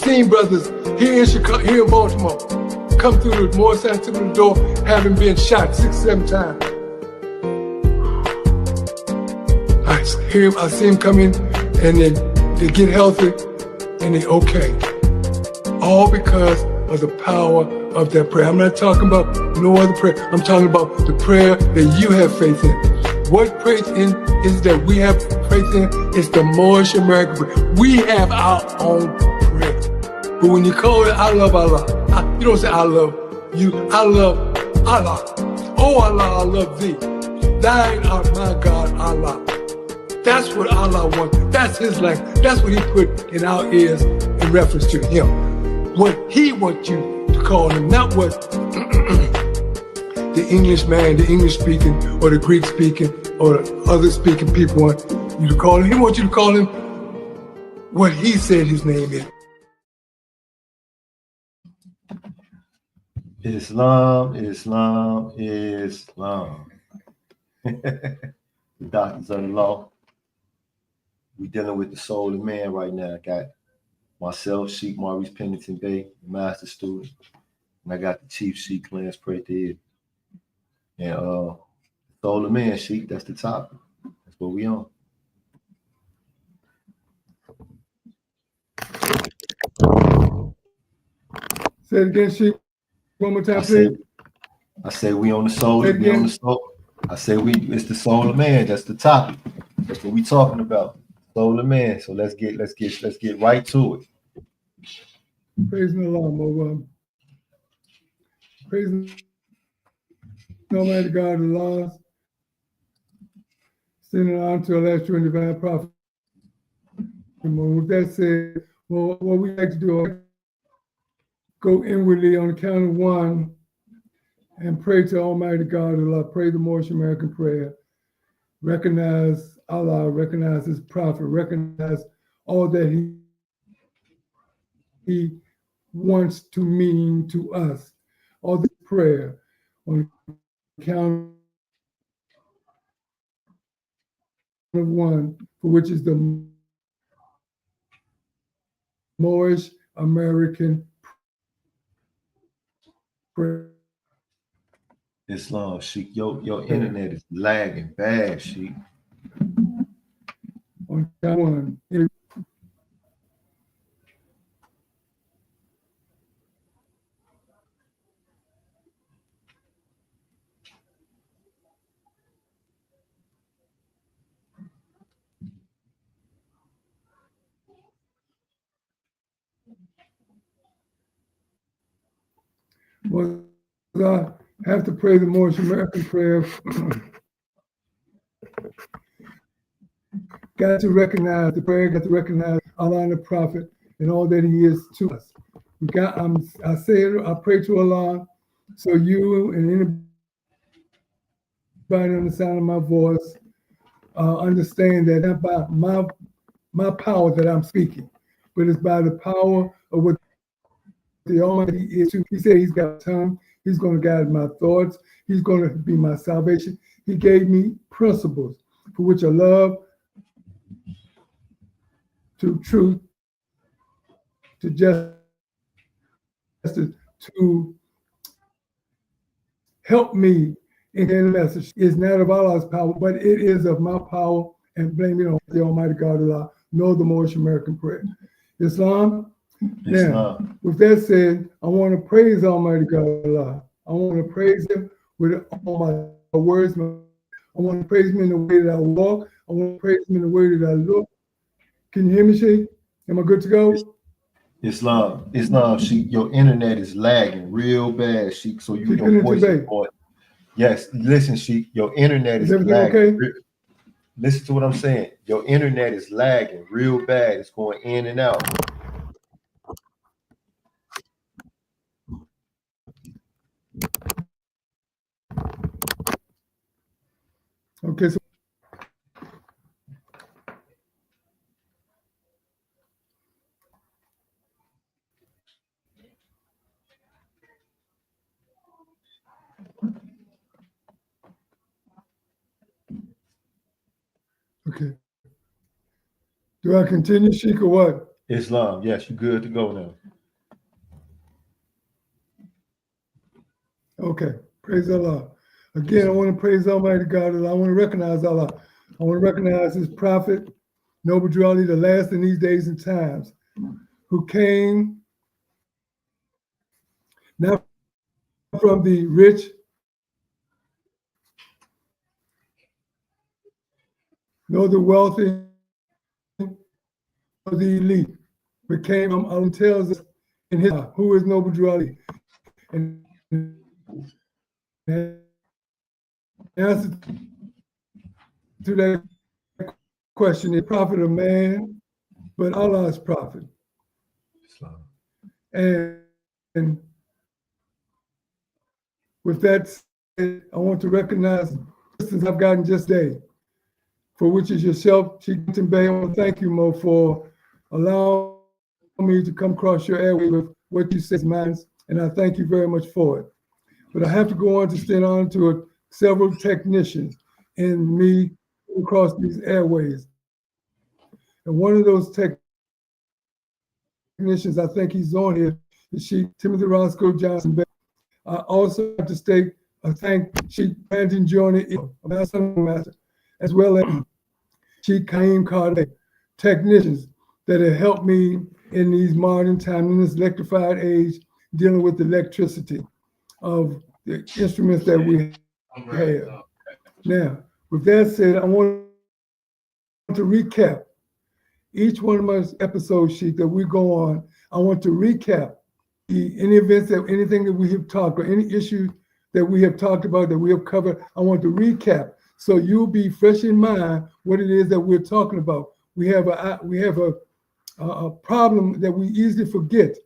seen brothers here in Chicago, here in Baltimore, come through the Moorish American through the door, having been shot 6-7 times. I see him come in, and then they get healthy, and they okay. All because of the power of that prayer. I'm not talking about no other prayer. I'm talking about the prayer that you have faith in. What faith in is that we have faith in? It's the Moorish American prayer. We have our own prayer. But when you call it, I love Allah, you don't say I love you. I love Allah. Oh Allah, I love thee. Thine art my God, Allah. That's what Allah wants. That's His language. That's what He put in our ears in reference to Him. What He wants you to call Him, not what the English man, the English speaking, or the Greek speaking, or the other speaking people want you to call Him. He wants you to call Him what He said His name is. Islam, Islam, Islam. The doctors of the law. We dealing with the soul of man right now. I got myself, Sheik Maurice Pennington Bey, master student, and I got the chief Sheik Clarence Prather-EL. And soul of man, Sheik, that's the topic. That's what we on. Say it again, Sheik. One more time, please. I say we on the soul. We on the soul. I say it's the soul of man. That's the topic. That's what we talking about. Soul of man. So let's get right to it. Praise the Lord, praise the Almighty God of laws. Sending on to our last true and divine prophet. With that said, what we like to do, go inwardly on the count of one and pray to Almighty God of Allah. Pray the Moorish American prayer. Recognize Allah, recognize His prophet, recognize all that He wants to mean to us. All this prayer on the count of one, for which is the Moorish American prayer. Islam, Sheik, your internet is lagging bad, Sheik. On count one. Well, I have to pray the Moorish American prayer. Got to recognize the prayer, got to recognize Allah and the Prophet and all that He is to us. I pray to Allah, so you and anybody on the sound of my voice understand that not by my power that I'm speaking, but it's by the power of what the Almighty is. He said He's got a tongue. He's going to guide my thoughts. He's going to be my salvation. He gave me principles for which I love, to truth, to justice, to help me in the message. It's not of Allah's power, but it is of my power, and blame it on the Almighty God Allah, nor the Moorish American prayer. Islam. Now, with that said, I want to praise Almighty God Allah. I want to praise Him with all my words. I want to praise Him in the way that I walk. I want to praise Him in the way that I look. Can you hear me, Sheik? Am I good to go? Islam, Sheik, your internet is lagging real bad, Sheik. So your voice is going. Yes, listen, Sheik, your internet is lagging. Okay? Listen to what I'm saying. Your internet is lagging real bad. It's going in and out. Okay, so okay. Do I continue, Sheik, or what? Islam. Yes, you're good to go now. Okay. Praise Allah. Again, I want to praise Almighty God. I want to recognize Allah. I want to recognize His prophet, Noble Drew Ali, the last in these days and times, who came not from the rich, nor the wealthy, nor the elite, but came, Allah tells us in His, who is Noble Drew Ali. And the answer to that question is prophet of man, but Allah's prophet. Islam. And with that said, I want to recognize the assistance I've gotten just today, for which is yourself, Sheik Pennington Bey. I want to thank you, Mo, for allowing me to come across your airway with what you say is mine, and I thank you very much for it. But I have to go on to stand on to several technicians in me across these airways. And one of those technicians, I think he's on here, is Sheik Timothy Roscoe Johnson Bey. I also have to state, I thank Sheik Brandon Jordan, Master, as well as Sheik Kaim Carter, technicians that have helped me in these modern times, in this electrified age, dealing with the electricity of the instruments that we have. Now, with that said, I want to recap each one of my episodes, Sheik, that we go on. I want to recap any events, that anything that we have talked, or any issues that we have talked about, that we have covered. I want to recap so you'll be fresh in mind what it is that we're talking about. We have a problem that we easily forget,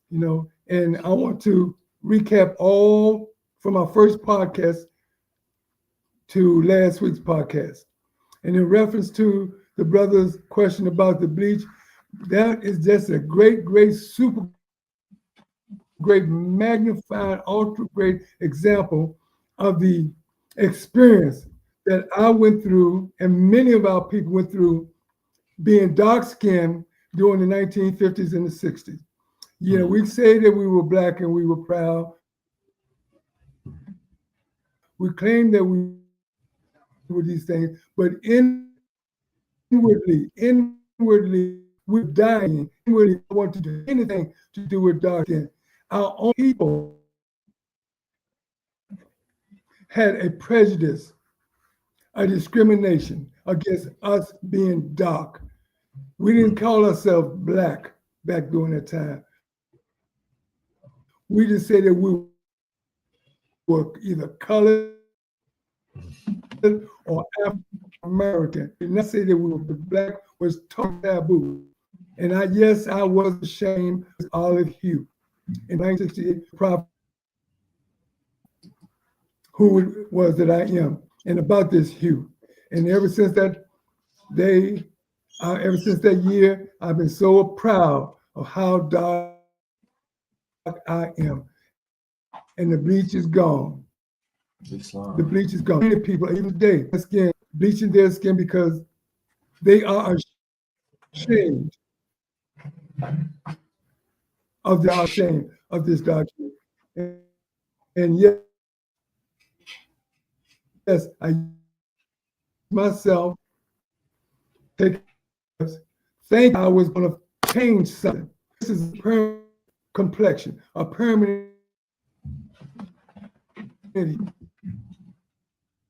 and I want to recap all from our first podcast to last week's podcast. And in reference to the brother's question about the bleach, that is just a great, super great, magnified, ultra great example of the experience that I went through, and many of our people went through, being dark-skinned during the 1950s and the 60s. We say that we were Black and we were proud. We claim that we were these things, but inwardly, we're dying. Inwardly, we want to do anything to do with dark skin. Our own people had a prejudice, a discrimination against us being dark. We didn't call ourselves Black back during that time. We just said that we were either colored or African American. We did not say that we were Black, was totally taboo. And I was ashamed of olive hue. In 1968, prophet who it was that I am, and about this hue. And ever since that day, ever since that year, I've been so proud of how dark I am. And the bleach is gone. Islam. The bleach is gone. Many people, even today, bleaching their skin because they are ashamed of this dark skin. And yes, I myself think I was going to change something. This is a permanent complexion, a permanent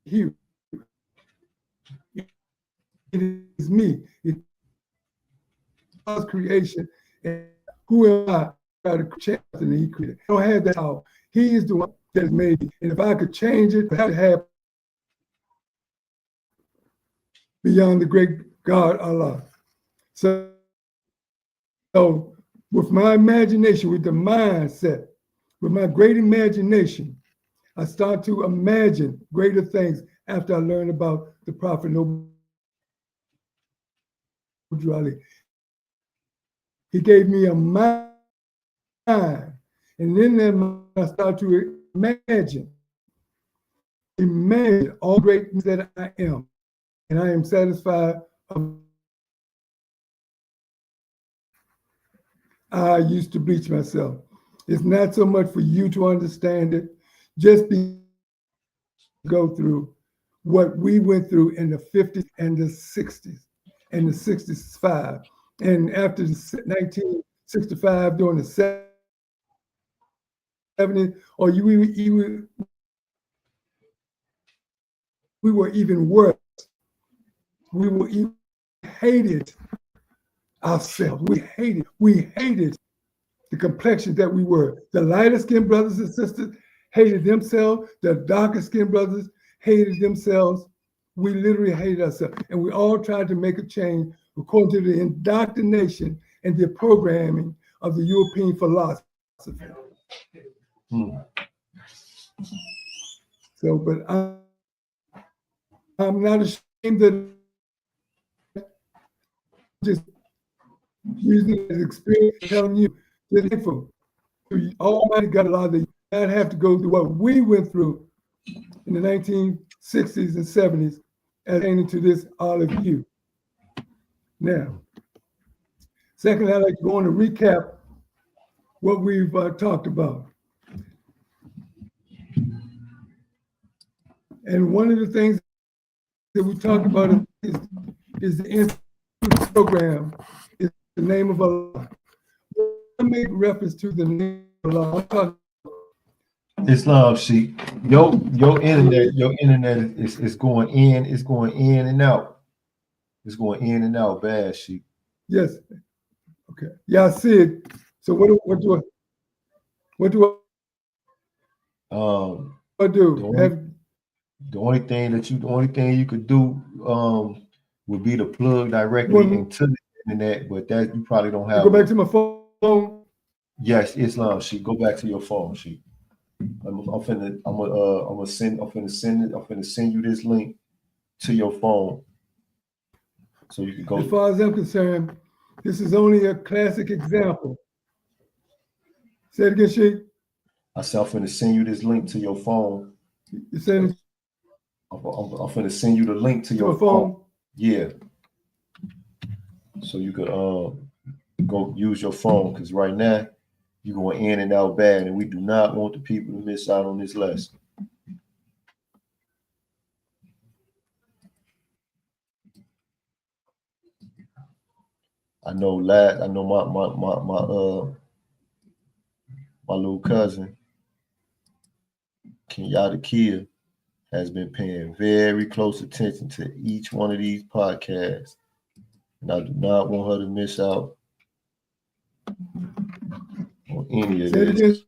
hue. It is me. It is creation. And who am I to change something He created? I don't have that power. He is the one that has made me. And if I could change it, I have to have beyond the great God Allah. So with my imagination, with the mindset, with my great imagination, I start to imagine greater things after I learned about the Prophet Noble Drew Ali. He gave me a mind, and in that mind, I start to imagine all great things that I am, and I am satisfied. I used to bleach myself. It's not so much for you to understand it, just go through what we went through in the 50s and the 60s and the 65. And after 1965, during the 70s, or we were even worse. We were even hated ourselves. We hated the complexion that we were. The lighter skinned brothers and sisters hated themselves. The darker skinned brothers hated themselves. We literally hated ourselves. And we all tried to make a change according to the indoctrination and the programming of the European philosophy. So, but I'm not ashamed that just using it as experience, telling you that thankful. Almighty God allowed that you not have to go through what we went through in the 1960s and 70s as pertaining to this, all of you. Now, secondly, I'd like to go on and recap what we've talked about. And one of the things that we talked about is the Institute program, is the name of Allah. I make reference to the name of Allah. Islam, Sheik. Your internet is going in, it's going in and out. It's going in and out bad, Sheik. Yes. Okay. Yeah, I see it. So what do I do? The only thing you could do would be to plug directly into the internet, but that you probably don't have. Go back to my phone. Yes, Islam, Sheik. Go back to your phone, Sheik. I'm finna send you this link to your phone so you can go. As far as I'm concerned, this is only a classic example. Say it again, Sheik. I said I'm finna send you this link to your phone. You saying? I'm finna send you the link to your phone. Yeah. So you could go use your phone, because right now you're going in and out bad, and we do not want the people to miss out on this lesson. I know my little cousin, Kenyatta Kia, has been paying very close attention to each one of these podcasts. And I do not want her to miss out on any of this.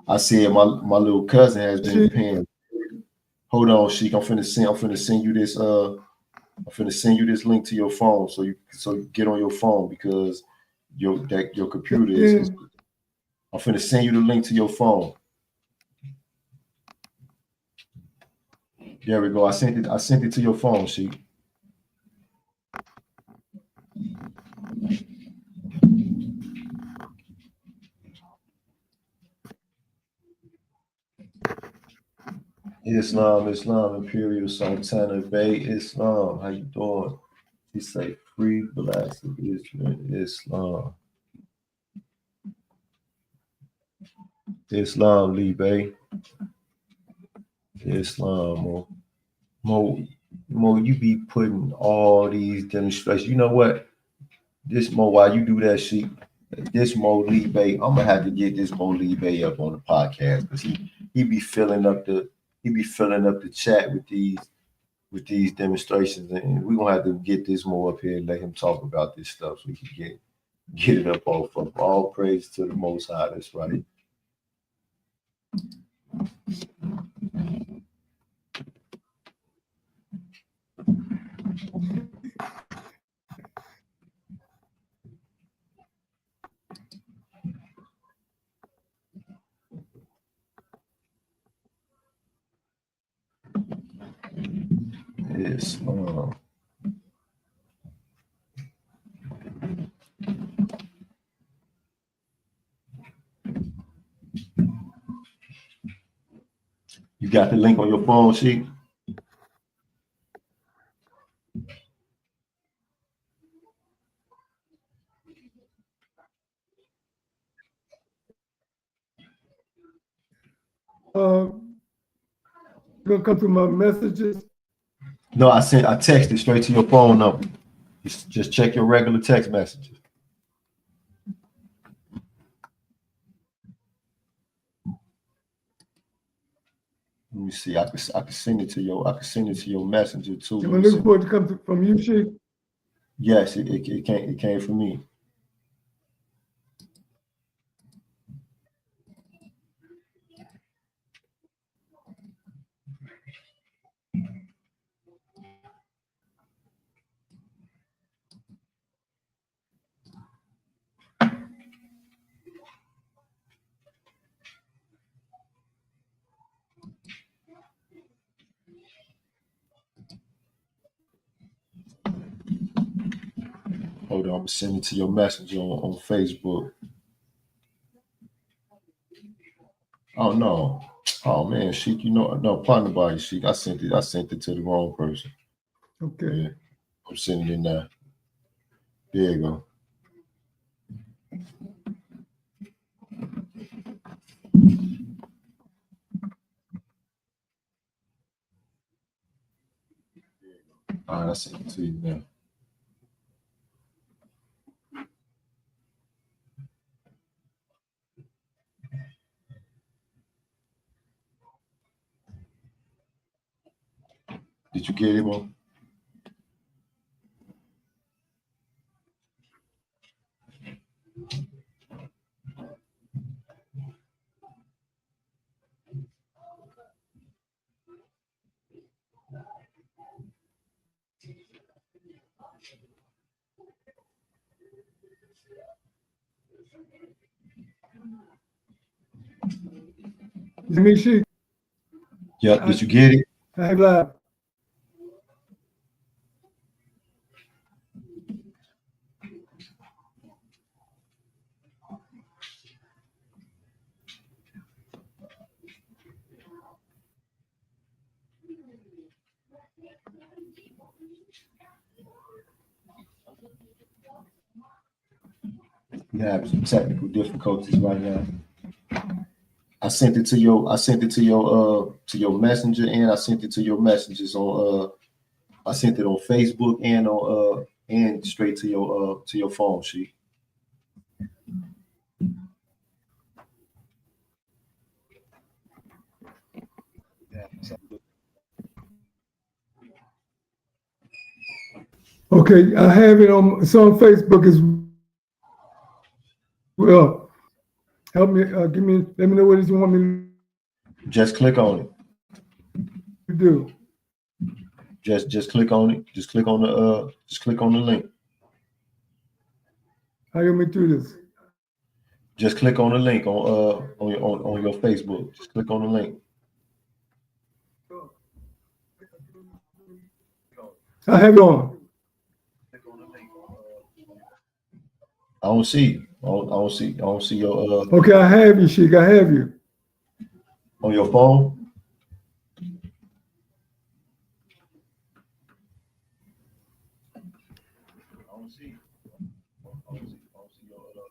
I said my little cousin has been paying. Hold on, Sheik. I'm finna send you this. I'm finna send you this link to your phone so you get on your phone, because your computer is. I'm finna send you the link to your phone. There we go. I sent it to your phone, Sheik. Islam, Imperial Sultana Bey, Islam. How you doing? He say free blacks of Israel, Islam. Islam, Lee Bey. Islam, Mo, you be putting all these demonstrations. You know what? This Mo, while you do that, Sheik, this Mo Lee Bey, I'm gonna have to get this Mo Lee Bey up on the podcast, because he be filling up the chat with these demonstrations, and we're gonna have to get this Mo up here and let him talk about this stuff so we can get it up off of. All praise to the Most High. That's right. Islam. You got the link on your phone, Sheik? Gonna come through my messages. No, I texted straight to your phone number. Just check your regular text messages. Let me see. I can send it to your messenger too. I'm looking forward to come from you, Sheik. Yes, it came from me. Hold on, I'm gonna send it to your messenger on Facebook. Oh no. Oh man, Sheik, no, partner body, Sheik. I sent it to the wrong person. Okay. Yeah, I'm sending it now. There you go. All right, I sent it to you now. Did you get it, Mo? Is me, Sheik? Yeah, did you get it? I have live. We have some technical difficulties right now. I sent it to your messenger, and I sent it to your messages on I sent it on Facebook and on and straight to your phone, Sheik. Okay, I have it on. It's on Facebook as well. Help me. Let me know what it is you want me Just click on it. to do. Just click on it. Just click on the link. How you want me to do this? Just click on the link on your Facebook. Just click on the link. I have it on. I don't see. I don't see your Okay, I have you, Sheik. I have you. on your phone.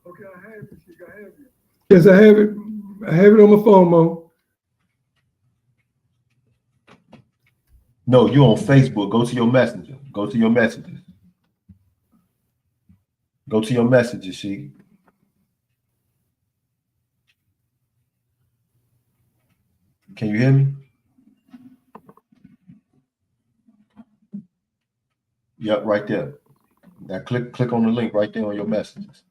Okay, I have you, Sheik. I have you. Yes, I have it. I have it on my phone, Mo. No, you're on Facebook. Go to your messenger. Go to your messages. Go to your messages, Sheik. Can you hear me? Yep, right there. Now click on the link right there on your messages.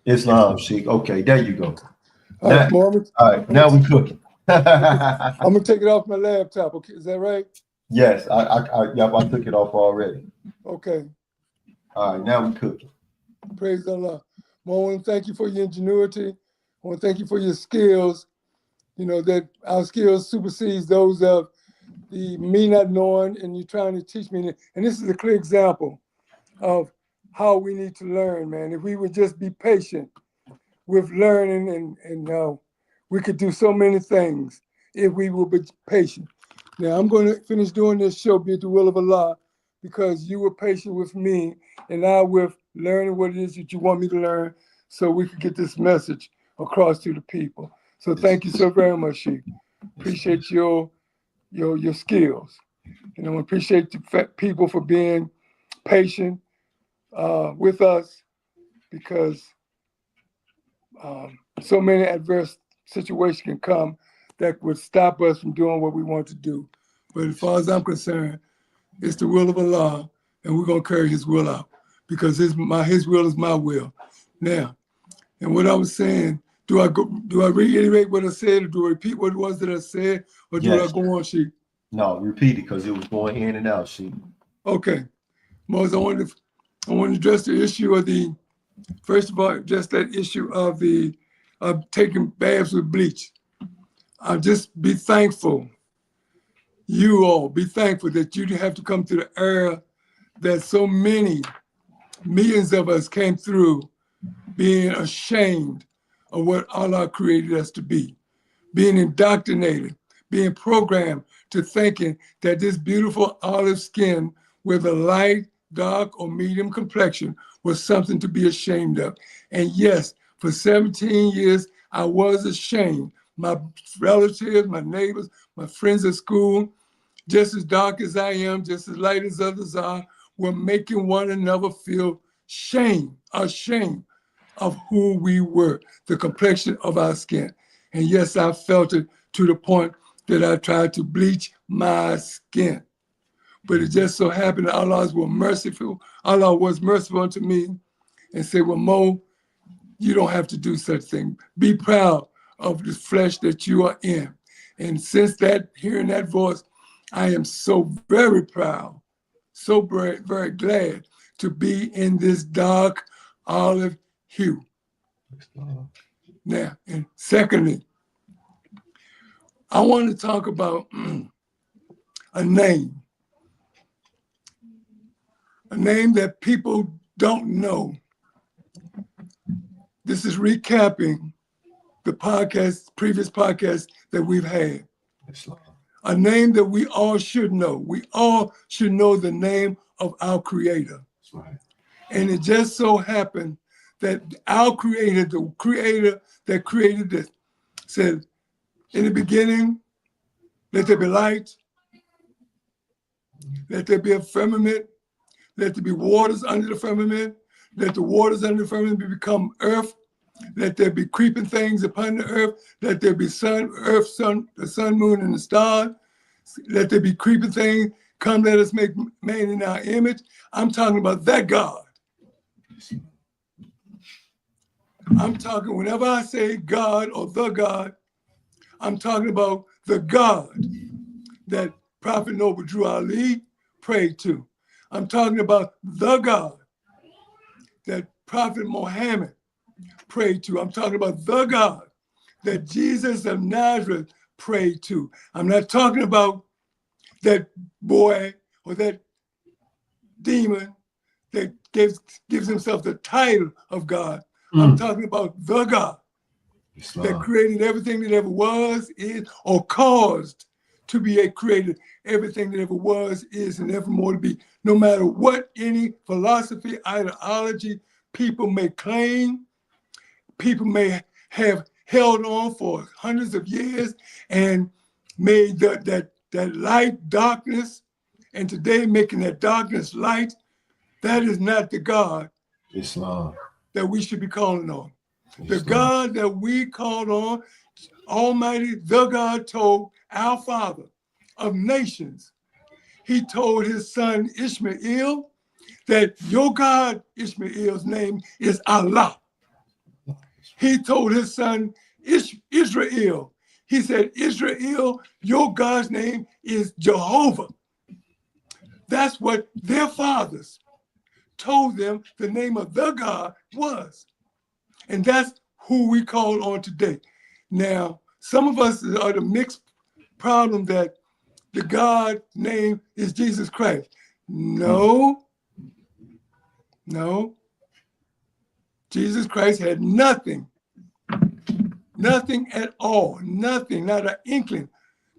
Islam, Sheik. Okay, there you go. All right, Now, all right, now we cooking. I'm gonna take it off my laptop. Okay, is that right? Yes, I took it off already. Okay. All right, now we cooking. Praise Allah. Well, I want to thank you for your ingenuity. I want to thank you for your skills. You know, that our skills supersedes those of the me not knowing, and you're trying to teach me. And this is a clear example of how we need to learn, man. If we would just be patient with learning, and we could do so many things if we will be patient. Now, I'm going to finish doing this show, be it the will of Allah, because you were patient with me and I with learning what it is that you want me to learn so we could get this message across to the people. So thank you so very much, Sheik. Appreciate your skills. And I appreciate the people for being patient with us, because so many adverse situations can come that would stop us from doing what we want to do. But as far as I'm concerned, it's the will of Allah, and we're gonna carry His will out, because His will is my will. Now, and what I was saying, do I reiterate what I said, or do I repeat what it was that I said, or do I go on, Sheik? No, repeat it, because it was going in and out, Sheik. Okay, Moses, I want to address the issue of first of all, just that issue of taking baths with bleach. I'll just be thankful. You all be thankful that you didn't have to come through the era that so many millions of us came through, being ashamed of what Allah created us to be, being indoctrinated, being programmed to thinking that this beautiful olive skin with a light, dark, or medium complexion was something to be ashamed of. And yes, for 17 years, I was ashamed. My relatives, my neighbors, my friends at school, just as dark as I am, just as light as others are, were making one another feel ashamed of who we were, the complexion of our skin. And yes, I felt it to the point that I tried to bleach my skin. But it just so happened that Allah was merciful unto me and said, well, Mo, you don't have to do such thing. Be proud of the flesh that you are in. And since hearing that voice, I am so very proud, so very, very glad to be in this dark olive hue. Now, and secondly, I want to talk about a name that people don't know. This is recapping the previous podcast that we've had. A name that we all should know. We all should know the name of our Creator. That's right. And it just so happened that our Creator, the Creator that created this, said, in the beginning, let there be light, let there be a firmament, let there be waters under the firmament, let the waters under the firmament become earth, let there be creeping things upon the earth, let there be the sun, moon, and the stars, let there be creeping things, come let us make man in our image. I'm talking about that God. I'm talking, whenever I say God or the God, I'm talking about the God that Prophet Noble Drew Ali prayed to. I'm talking about the God that Prophet Muhammad prayed to. I'm talking about the God that Jesus of Nazareth prayed to. I'm not talking about that boy or that demon that gives himself the title of God. I'm talking about the God that created everything that ever was, is, or caused to be created everything that ever was, is, and evermore to be. No matter what any philosophy, ideology people may claim, people may have held on for hundreds of years and made that light darkness, and today making that darkness light. That is not the God Islam that we should be calling on. The God that we called on, Almighty, the God told our Father of nations, He told His son Ishmael that your God, Ishmael's name is Allah. He told his son Israel, he said, Israel, your God's name is Jehovah. That's what their fathers told them the name of the God was. And that's who we call on today. Now, some of us are the mixed problem that the God name is Jesus Christ. No. Jesus Christ had nothing Nothing at all, nothing, not an inkling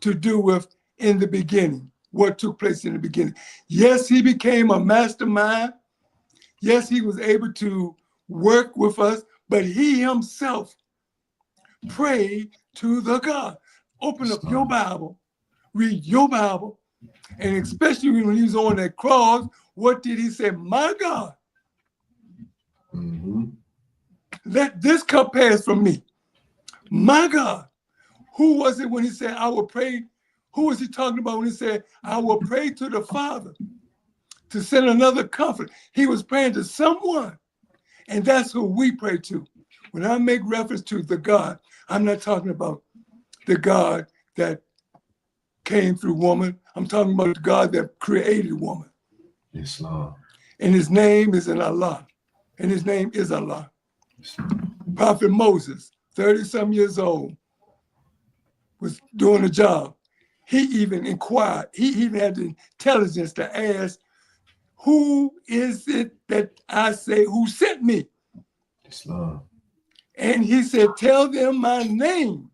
to do with in the beginning, what took place in the beginning. Yes, he became a mastermind. Yes, he was able to work with us, but he himself prayed to the God. Open up your Bible, read your Bible, and especially when he was on that cross, what did he say? My God, let this cup pass from me. My God. Who was it when he said, I will pray? Who was he talking about when he said, I will pray to the Father to send another comfort? He was praying to someone, and that's who we pray to. When I make reference to the God, I'm not talking about the God that came through woman. I'm talking about the God that created woman. Islam. And his name is in Allah. And his name is Allah. Prophet Moses, 30-some years old, was doing a job. He even inquired. He even had the intelligence to ask, who is it that I say who sent me? Islam. And he said, tell them my name.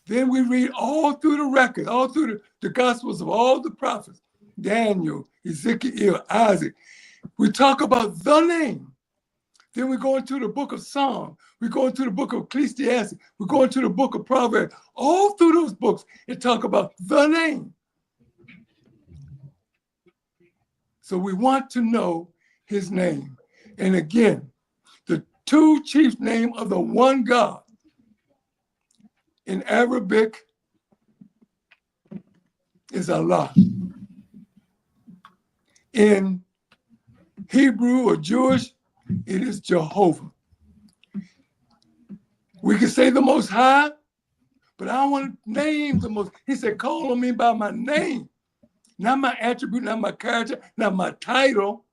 Then we read all through the record, all through the Gospels of all the prophets, Daniel, Ezekiel, Isaac. We talk about the name. Then we go into the book of Psalm. We go into the book of Ecclesiastes. We go into the book of Proverbs. All through those books, it talk about the name. So we want to know his name. And again, the two chief name of the one God. In Arabic is Allah. In Hebrew or Jewish, it is Jehovah. We can say the Most High, but I don't want to name the Most. He said, call on me by my name, not my attribute, not my character, not my title,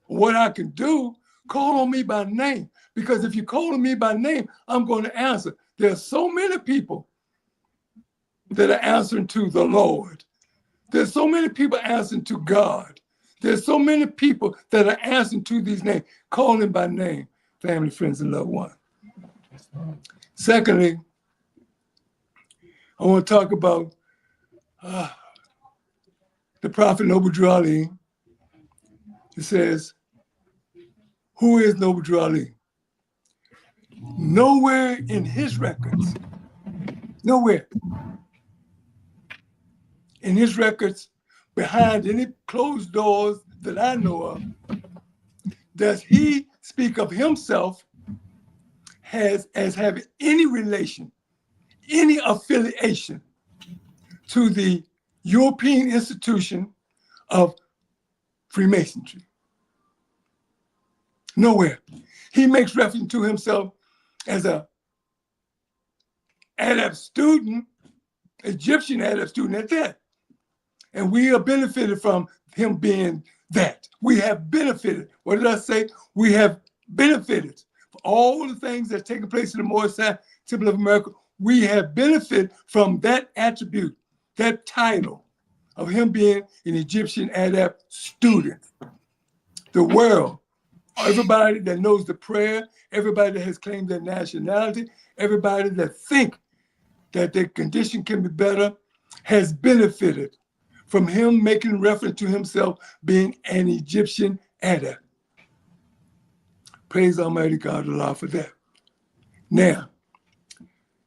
what I can do. Call on me by name, because if you call on me by name, I'm going to answer. There are so many people that are answering to the Lord. There's so many people answering to God. There's so many people that are answering to these names. Call him by name, family, friends, and loved ones. Secondly, I want to talk about the Prophet Noble Drew Ali. It says, who is Noble Drew Ali? Nowhere in his records, nowhere in his records, behind any closed doors that I know of, does he speak of himself as having any relation, any affiliation to the European institution of Freemasonry. Nowhere. He makes reference to himself as a adept student, Egyptian adept student at that. And we have benefited from him being that. We have benefited. What did I say? We have benefited from all the things that are taking place in the Moorish Temple of America. We have benefited from that attribute, that title of him being an Egyptian adept student. The world, everybody that knows the prayer, everybody that has claimed their nationality, everybody that think that their condition can be better, has benefited from him making reference to himself being an Egyptian adept. Praise Almighty God Allah for that. Now,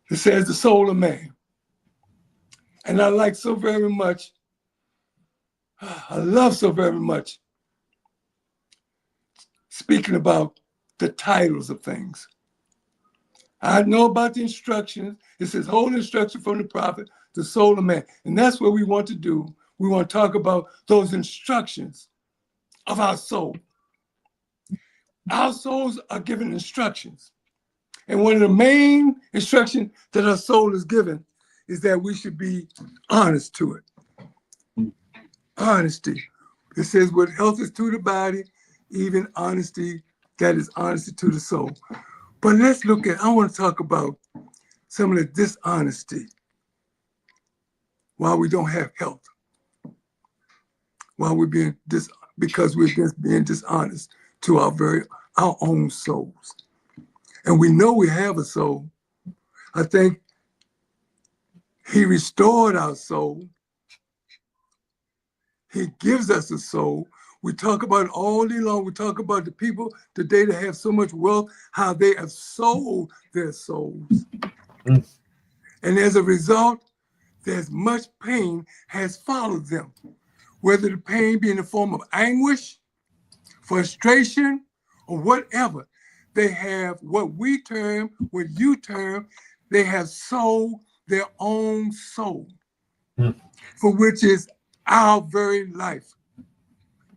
it says the soul of man. And I like so very much, I love so very much speaking about the titles of things. I know about the instructions. It says, whole instruction from the prophet, the soul of man. And that's what we want to do. We want to talk about those instructions of our soul. Our souls are given instructions. And one of the main instructions that our soul is given is that we should be honest to it. Honesty. It says, what health is to the body, even honesty, that is honesty to the soul. But let's look at, I want to talk about some of the dishonesty while we don't have health. While we're being because we're just being dishonest to our own souls. And we know we have a soul I think he restored our soul. He gives us a soul. We talk about it all day long. We talk about the people today that have so much wealth, how they have sold their souls. And as a result, there's much pain has followed them, whether the pain be in the form of anguish, frustration, or whatever. They have what we term, what you term, they have sold their own soul, for which is our very life,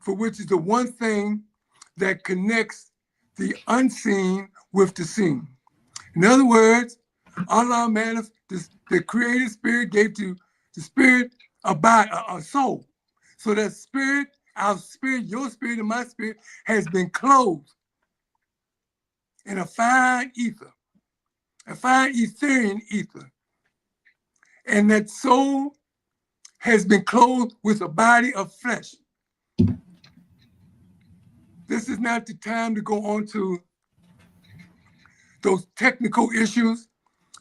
for which is the one thing that connects the unseen with the seen. In other words, Allah, the creative spirit gave to the spirit a soul. So that spirit, our spirit, your spirit, and my spirit has been clothed in a fine ether, a fine etherian ether. And that soul has been clothed with a body of flesh. This is not the time to go on to those technical issues,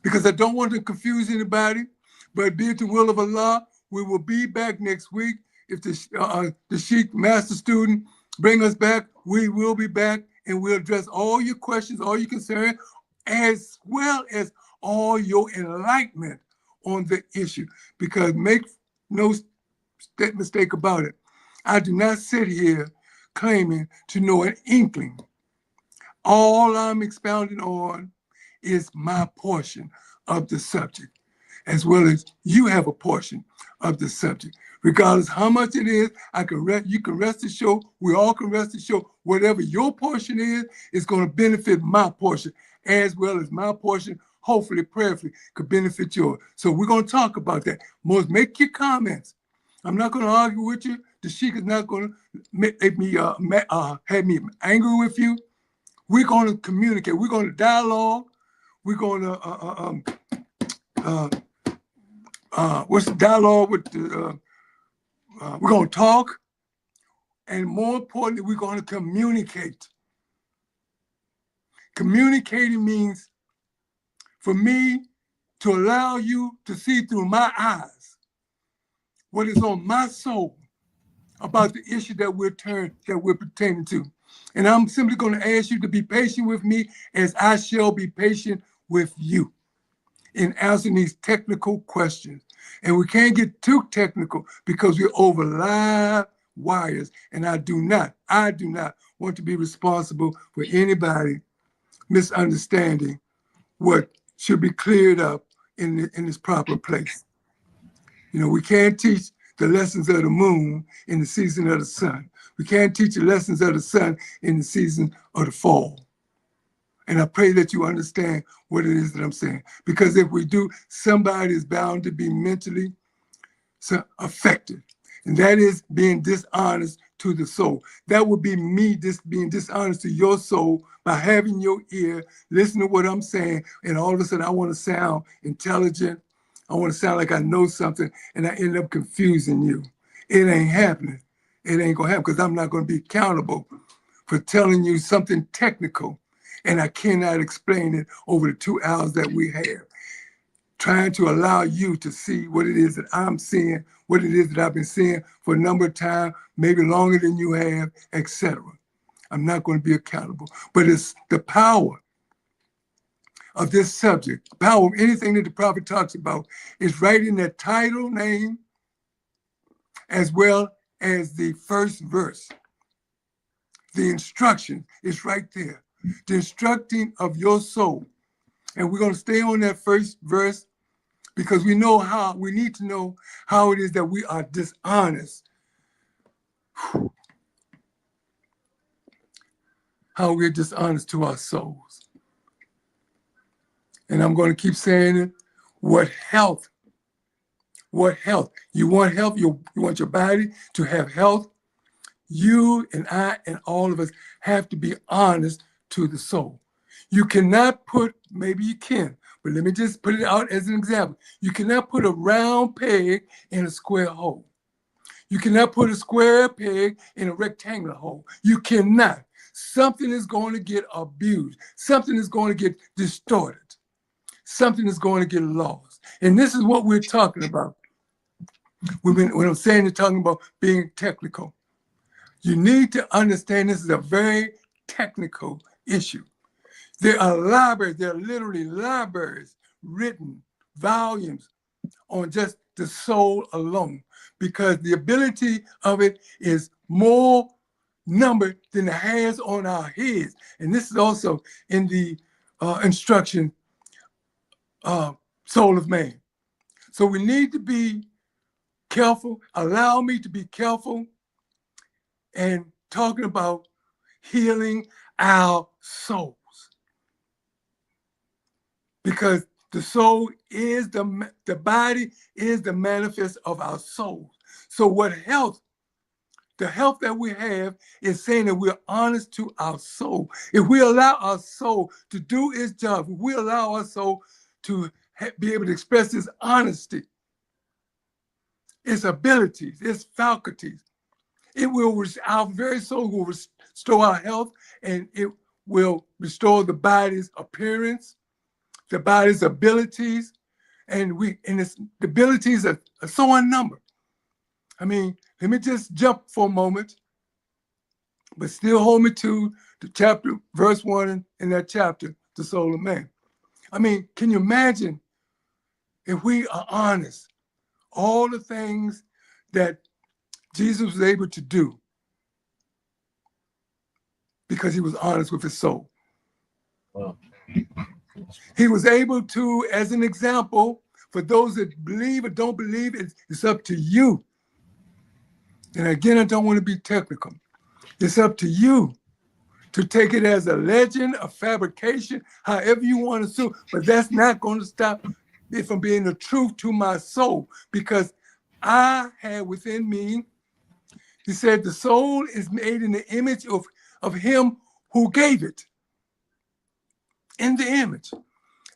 because I don't want to confuse anybody, but be it the will of Allah, we will be back next week. If the Sheik master student bring us back, we will be back, and we'll address all your questions, all your concerns, as well as all your enlightenment on the issue. Because make no mistake about it, I do not sit here claiming to know an inkling. All I'm expounding on is my portion of the subject, as well as you have a portion of the subject. Regardless how much it is, you can rest assured, we all can rest assured, whatever your portion is going to benefit my portion, as well as my portion, hopefully, prayerfully, could benefit yours. So we're going to talk about that. Most make your comments. I'm not going to argue with you. The Sheik is not going to make me have me angry with you. We're going to communicate. We're going to dialogue. We're going to what's the dialogue with the? We're going to talk, and more importantly, we're going to communicate. Communicating means for me to allow you to see through my eyes what is on my soul about the issue that we're pertaining to. And I'm simply going to ask you to be patient with me as I shall be patient with you in answering these technical questions. And we can't get too technical because we're over live wires. And I do not want to be responsible for anybody misunderstanding what should be cleared up in its proper place. You know, we can't teach the lessons of the moon in the season of the sun. We can't teach the lessons of the sun in the season of the fall. And I pray that you understand what it is that I'm saying. Because if we do, somebody is bound to be mentally affected. And that is being dishonest to the soul. That would be me being dishonest to your soul by having your ear, listen to what I'm saying, and all of a sudden I want to sound intelligent. I want to sound like I know something, and I end up confusing you. It ain't happening. It ain't going to happen because I'm not going to be accountable for telling you something technical, and I cannot explain it over the 2 hours that we have. Trying to allow you to see what it is that I'm seeing, what it is that I've been seeing for a number of times, maybe longer than you have, etc. I'm not going to be accountable. But it's the power of this subject, the power of anything that the prophet talks about is right in that title name as well as the first verse. The instruction is right there. The instructing of your soul. And we're going to stay on that first verse because we need to know how it is that we are dishonest. How we're dishonest to our souls. And I'm going to keep saying it. What health? What health? You want health? You want your body to have health? You and I and all of us have to be honest to the soul. You cannot put, maybe you can, but let me just put it out as an example. You cannot put a round peg in a square hole. You cannot put a square peg in a rectangular hole. You cannot. Something is going to get abused. Something is going to get distorted. something is going to get lost. And this is what we're talking about. When I'm saying they're talking about being technical, you need to understand this is a very technical issue. There are libraries, there are literally libraries written, volumes on just the soul alone, because the ability of it is more numbered than the hairs on our heads. And this is also in the instruction, soul of man. So we need to be careful. Allow me to be careful and talking about healing our souls. Because the soul is the body is the manifest of our souls. So what health, the health that we have is saying that we're honest to our soul. If we allow our soul to do its job, if we allow our soul to be able to express its honesty, its abilities, its faculties, it will, our very soul will restore our health, and it will restore the body's appearance, the body's abilities, and the abilities are so unnumbered. I mean, let me just jump for a moment, but still hold me to the chapter, verse 1 in that chapter, the soul of man. I mean, can you imagine if we are honest, all the things that Jesus was able to do because he was honest with his soul? Wow. He was able to, as an example, for those that believe or don't believe, it's up to you. And again, I don't want to be technical. It's up to you to take it as a legend, a fabrication, however you want to sue. But that's not going to stop it from being the truth to my soul, because I had within me, he said, the soul is made in the image of him who gave it. In the image.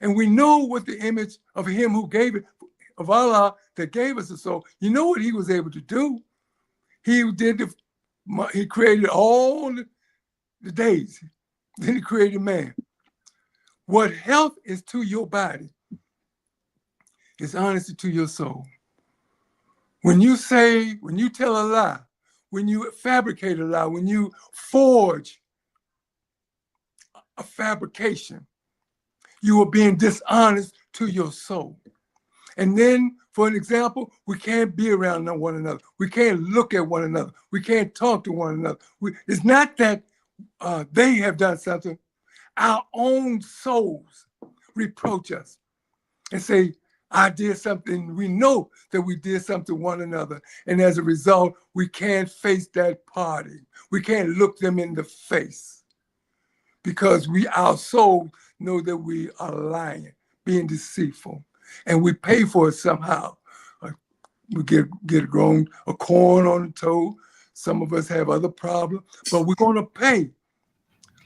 And we know what the image of him who gave it, of Allah that gave us the soul, you know what he was able to do? He created all the days. Then he created man. What health is to your body is honesty to your soul. When you tell a lie, when you fabricate a lie, when you forge a fabrication, you are being dishonest to your soul. And then, for an example, we can't be around one another. We can't look at one another. We can't talk to one another. It's not that they have done something. Our own souls reproach us and say, I did something. We know that we did something to one another. And as a result, we can't face that party. We can't look them in the face because our souls know that we are lying, being deceitful. And we pay for it somehow. We get a corn on the toe. Some of us have other problems, but we're going to pay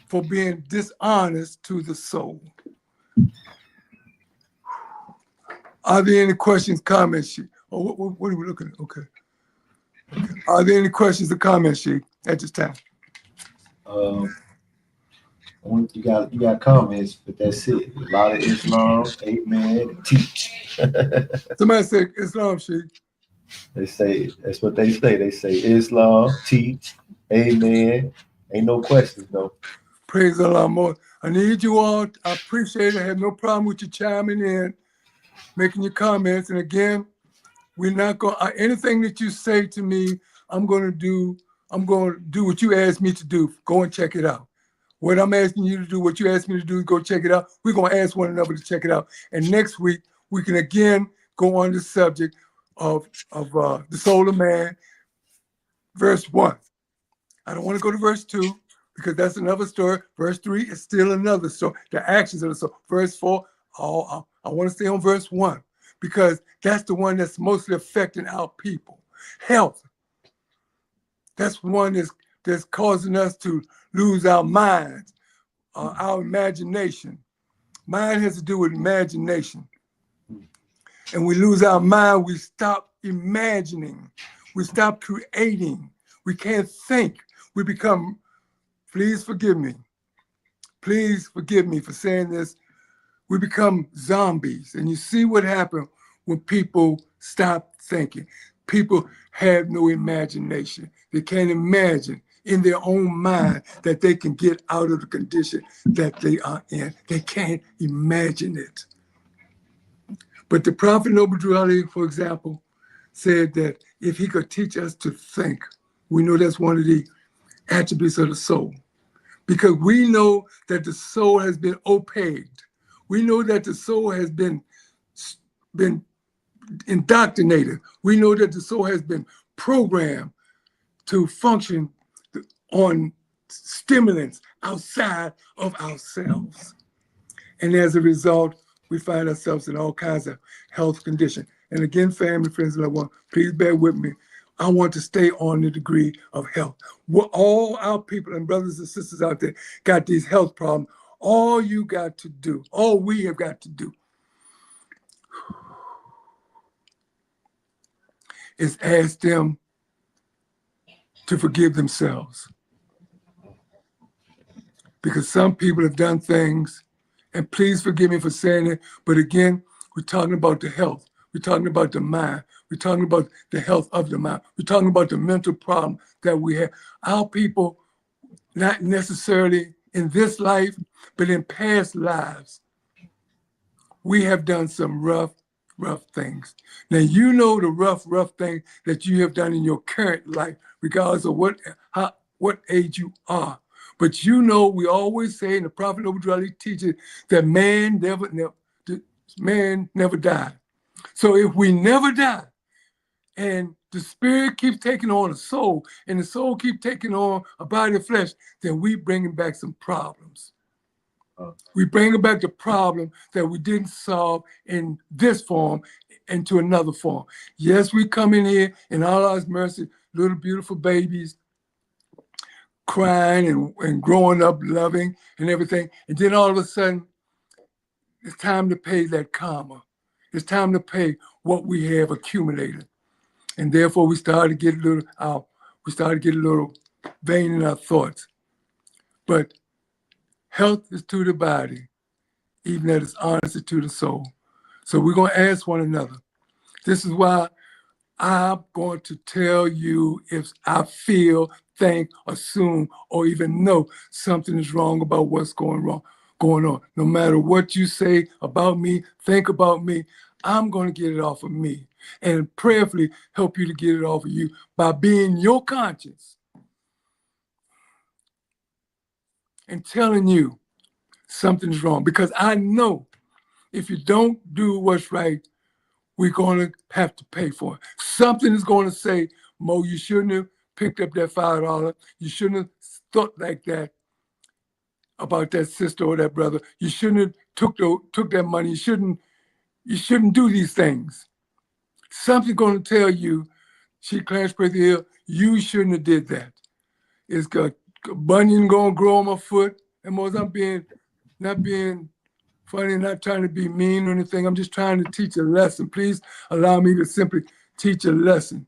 for being dishonest to the soul. Are there any questions, comments, Sheik? Oh, what are we looking at? Okay. Are there any questions or comments, Sheik, at this time? You got comments, but that's it. A lot of Islam, amen, teach. Somebody say Islam, Sheik. They say, that's what they say. They say Islam, teach, amen. Ain't no questions, though. Praise Allah more. I need you all. I appreciate it. I have no problem with you chiming in, making your comments. And again, we're not going to, anything that you say to me, I'm going to do what you asked me to do. Go and check it out. What I'm asking you to do, what you asked me to do, go check it out. We're going to ask one another to check it out. And next week, we can again go on the subject of the soul of man, verse 1. I don't want to go to verse 2 because that's another story. Verse 3 is still another story. The actions of the soul. Verse 4, I want to stay on verse 1 because that's the one that's mostly affecting our people. Health. That's one that's causing us to lose our minds, our imagination. Mind has to do with imagination. And we lose our mind, we stop imagining, we stop creating, we can't think. We become, please forgive me for saying this, we become zombies. And you see what happened when people stop thinking. People have no imagination. They can't imagine in their own mind that they can get out of the condition that they are in. They can't imagine it. But the Prophet Noble Drew Ali, for example, said that if he could teach us to think, we know that's one of the attributes of the soul. Because we know that the soul has been opaqued. We know that the soul has been indoctrinated. We know that the soul has been programmed to function on stimulants outside of ourselves. And as a result, we find ourselves in all kinds of health conditions. And again, family, friends, and loved ones, please bear with me. I want to stay on the degree of health. All our people and brothers and sisters out there got these health problems. All you got to do, all we have got to do is ask them to forgive themselves. Because some people have done things, and please forgive me for saying it, but again, we're talking about the health. We're talking about the mind. We're talking about the health of the mind. We're talking about the mental problem that we have. Our people, not necessarily in this life, but in past lives, we have done some rough things. Now, you know the rough thing that you have done in your current life, regardless of what age you are. But you know, we always say, and the Prophet Noble Drew Ali teaches, that man never died. So if we never die, and the spirit keeps taking on a soul, and the soul keeps taking on a body of flesh, then we bringing back some problems. We bring back the problem that we didn't solve in this form into another form. Yes, we come in here in Allah's mercy, little beautiful babies, crying and growing up, loving and everything. And then all of a sudden, it's time to pay that karma. It's time to pay what we have accumulated. And therefore we started to get a little vain in our thoughts. But health is to the body, even as it's honesty to the soul. So we're going to ask one another. This is why I'm going to tell you if I feel, think, assume, or even know something is wrong about what's going on. No matter what you say about me, think about me, I'm going to get it off of me and prayerfully help you to get it off of you by being your conscience and telling you something's wrong. Because I know if you don't do what's right, we're going to have to pay for it. Something is going to say, Mo, you shouldn't have picked up that $5. You shouldn't have thought like that about that sister or that brother. You shouldn't have took that money. You shouldn't do these things. Something's going to tell you, Sheik Clarence, Prather-EL, you shouldn't have did that. It's got a bunion going to grow on my foot. And Mo, I'm not being funny, not trying to be mean or anything. I'm just trying to teach a lesson. Please allow me to simply teach a lesson.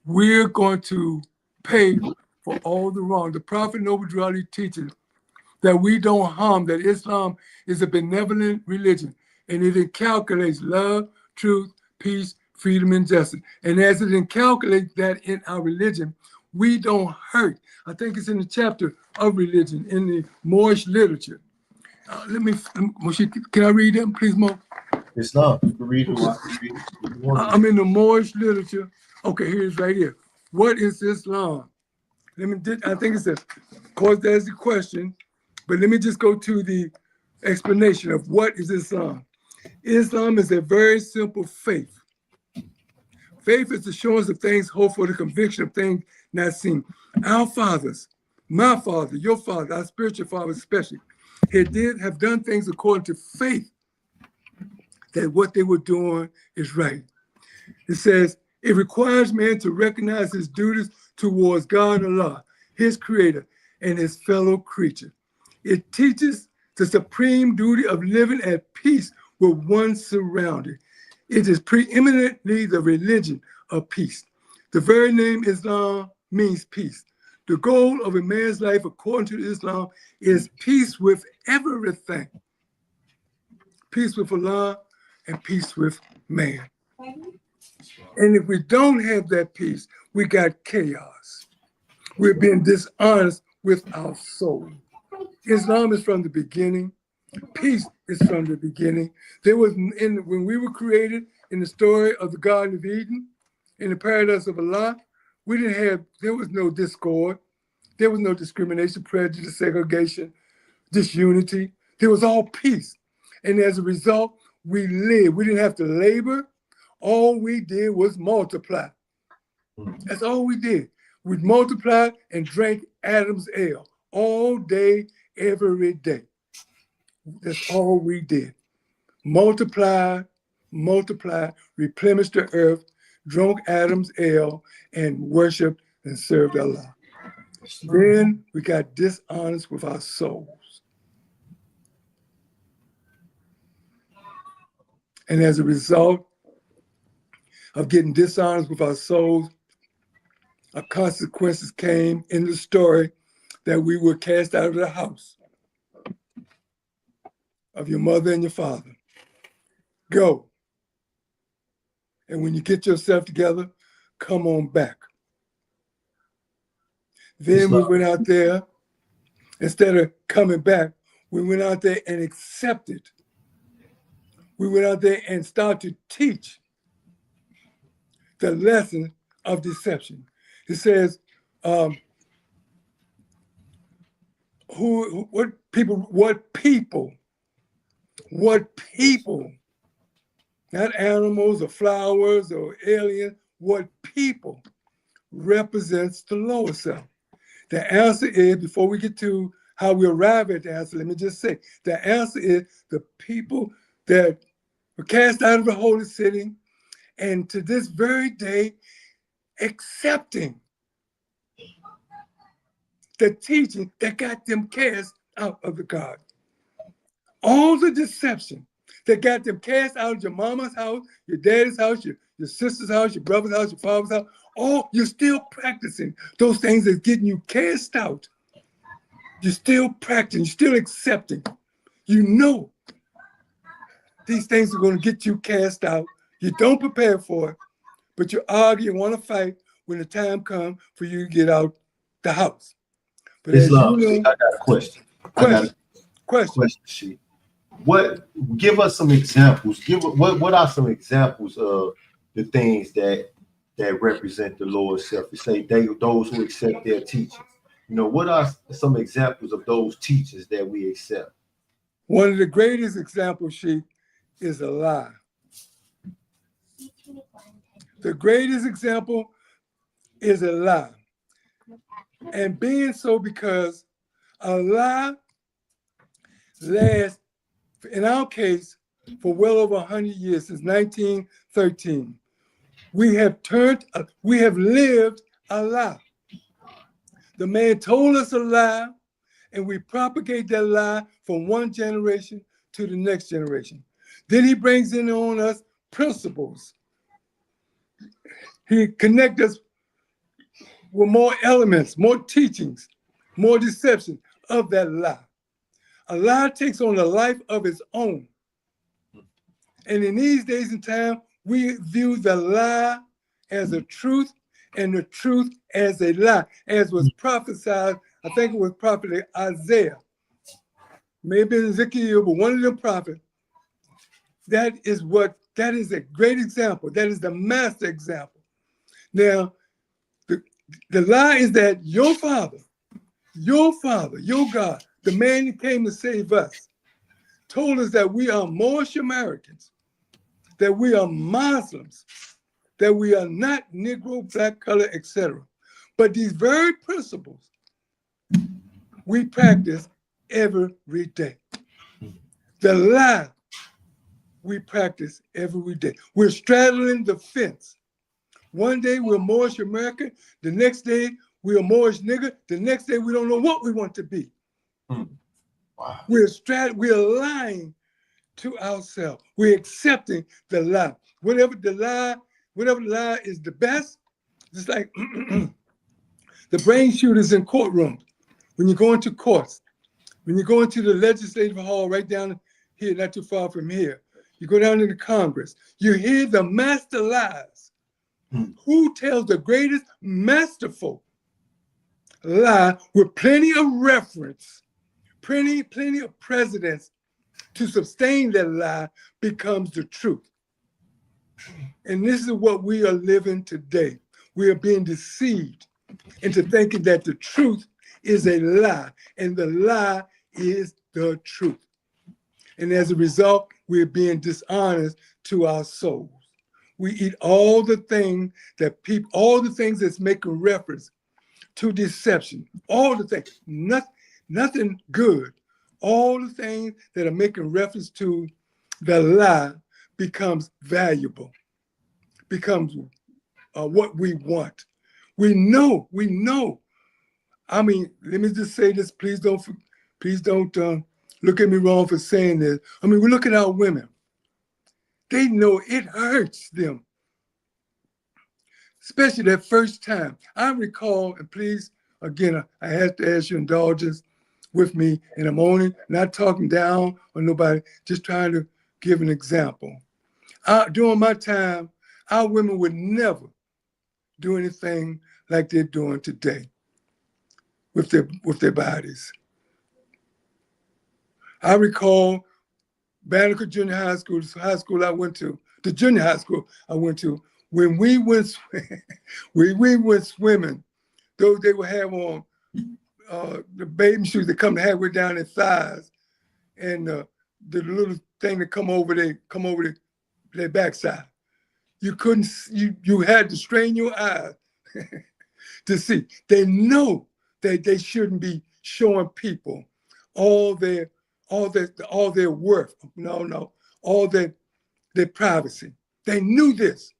We're going to pay for all the wrong. The Prophet Noble Drew Ali teaches that we don't harm, that Islam is a benevolent religion, and it inculcates love, truth, peace, freedom, and justice. And as it inculcates that in our religion, we don't hurt. I think it's in the chapter of religion, in the Moorish literature. Can I read them, please, Mo? Islam. You can read it. I'm in the Moorish literature. Okay, here's right here. What is Islam? I think it's of course, there's the question, but let me just go to the explanation of what is Islam. Islam is a very simple faith. Faith is the assurance of things hoped for, the conviction of things not seen. Our fathers, my father, your father, our spiritual father especially, have done things according to faith that what they were doing is right. It says, it requires man to recognize his duties towards God Allah, his creator, and his fellow creature. It teaches the supreme duty of living at peace with one's surrounding. It is preeminently the religion of peace. The very name Islam means peace. The goal of a man's life, according to Islam, is peace with everything. peace with Allah, and peace with man. And if we don't have that peace, we got chaos. We're being dishonest with our soul. Islam is from the beginning. Peace is from the beginning. There was, when we were created in the story of the Garden of Eden, in the paradise of Allah, there was no discord. There was no discrimination, prejudice, segregation, disunity. There was all peace. And as a result, we lived. We didn't have to labor. All we did was multiply. That's all we did. We multiplied and drank Adam's ale all day, every day. That's all we did. Multiply, replenished the earth, drank Adam's ale, and worshiped and served Allah. Then we got dishonest with our souls. And as a result of getting dishonest with our souls, our consequences came in the story that we were cast out of the house of your mother and your father. Go. And when you get yourself together, come on back. Then we went out there, instead of coming back, we went out there and accepted. We went out there and started to teach the lesson of deception. It says, what people, not animals or flowers or aliens, what people represents the lower self? The answer is, before we get to how we arrive at the answer, let me just say, the answer is the people that were cast out of the holy city and to this very day accepting the teaching that got them cast out of the garden. All the deception that got them cast out of your mama's house, your daddy's house, your sister's house, your brother's house, your father's house, all you're still practicing those things that's getting you cast out. You're still practicing, you're still accepting. You know these things are going to get you cast out. You don't prepare for it, but you argue and want to fight when the time comes for you to get out the house. But Islam, as you know, I got a question. Question. Sheik. Give us some examples. What are some examples of the things that represent the lower self? You say those who accept their teachings. You know, what are some examples of those teachings that we accept? One of the greatest examples, Sheik, is a lie. The greatest example is a lie. And being so because a lie lasts, in our case, for well over 100 years, since 1913. We have lived a lie. The man told us a lie, and we propagate that lie from one generation to the next generation. Then he brings in on us principles. He connects us with more elements, more teachings, more deception of that lie. A lie takes on a life of its own. And in these days and time, we view the lie as a truth and the truth as a lie, as was prophesied. I think it was prophet Isaiah, maybe Ezekiel, but one of the prophets. That is a great example. That is the master example. Now, the lie is that your father, your God, the man who came to save us, told us that we are Moorish Americans, that we are Muslims, that we are not Negro, black, color, etc. But these very principles we practice every day. The lie we practice every day. We're straddling the fence. One day we're Moorish American, the next day we're Moorish nigger, the next day we don't know what we want to be. Wow. We're lying to ourselves. We're accepting the lie. Whatever the lie is the best, just like the brain shooters in courtrooms. When you go into courts, when you go into the legislative hall right down here, not too far from here. You go down to the Congress, you hear the master lies. Who tells the greatest masterful lie with plenty of reference, plenty of precedents to sustain that lie becomes the truth. And this is what we are living today. We are being deceived into thinking that the truth is a lie, and the lie is the truth. And as a result, we're being dishonest to our souls. We eat all the things that all the things that's making reference to deception, all the things, nothing good. All the things that are making reference to the lie becomes valuable, becomes what we want. We know. I mean, let me just say this. Please don't look at me wrong for saying this. I mean, we look at our women. They know it hurts them, especially that first time. I recall, and please, again, I have to ask your indulgence with me, and I'm only not talking down on nobody, just trying to give an example. During my time, our women would never do anything like they're doing today with their bodies. I recall Banneker Junior High School, the high school I went to, the junior high school I went to, when we went swimming, those they would have on the bathing shoes that come halfway down their thighs, and the little thing that come over their backside. You couldn't, you had to strain your eyes to see. They know that they shouldn't be showing people all their worth. No, all their privacy. They knew this.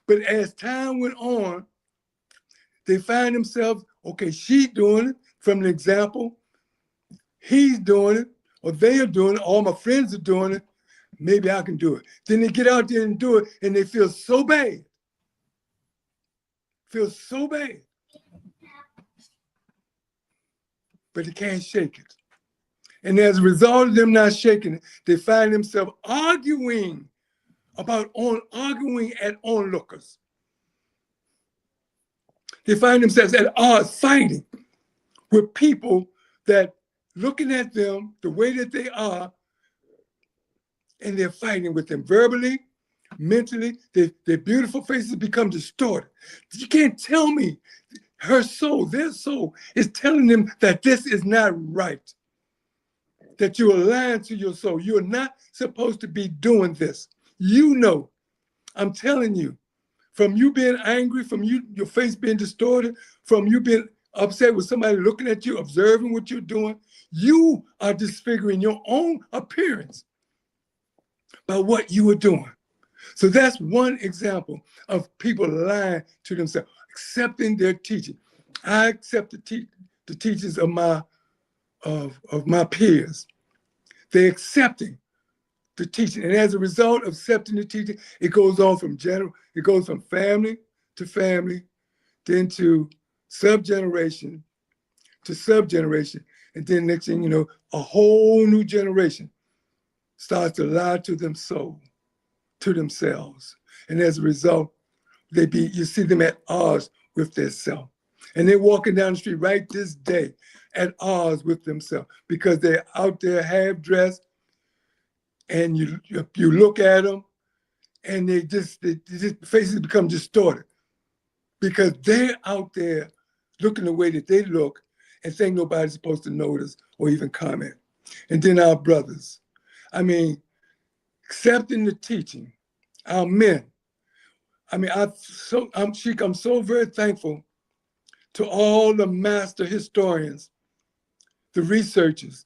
But as time went on, they find themselves, okay, she's doing it from the example, he's doing it, or they are doing it, all my friends are doing it, maybe I can do it. Then they get out there and do it, and they feel so bad. But they can't shake it. And as a result of them not shaking it, they find themselves arguing at onlookers. They find themselves at odds, fighting with people that looking at them the way that they are, and they're fighting with them verbally, mentally. Their beautiful faces become distorted. You can't tell me their soul is telling them that this is not right, that you are lying to your soul. You're not supposed to be doing this. You know, I'm telling you, from you being angry, from your face being distorted, from you being upset with somebody looking at you, observing what you're doing, you are disfiguring your own appearance by what you are doing. So that's one example of people lying to themselves, accepting their teaching. I accept the teachings of my peers. They're accepting the teaching, and as a result of accepting the teaching, it goes on from family to family, then to subgeneration to subgeneration, and then next thing you know, a whole new generation starts to lie to themselves, and as a result, you see them at odds with their self, and they're walking down the street right this day at odds with themselves because they're out there half dressed. And you look at them, and they just faces become distorted because they're out there looking the way that they look and think nobody's supposed to notice or even comment. And then our brothers, I mean, accepting the teaching, our men. I mean, I'm so very thankful to all the master historians, the researchers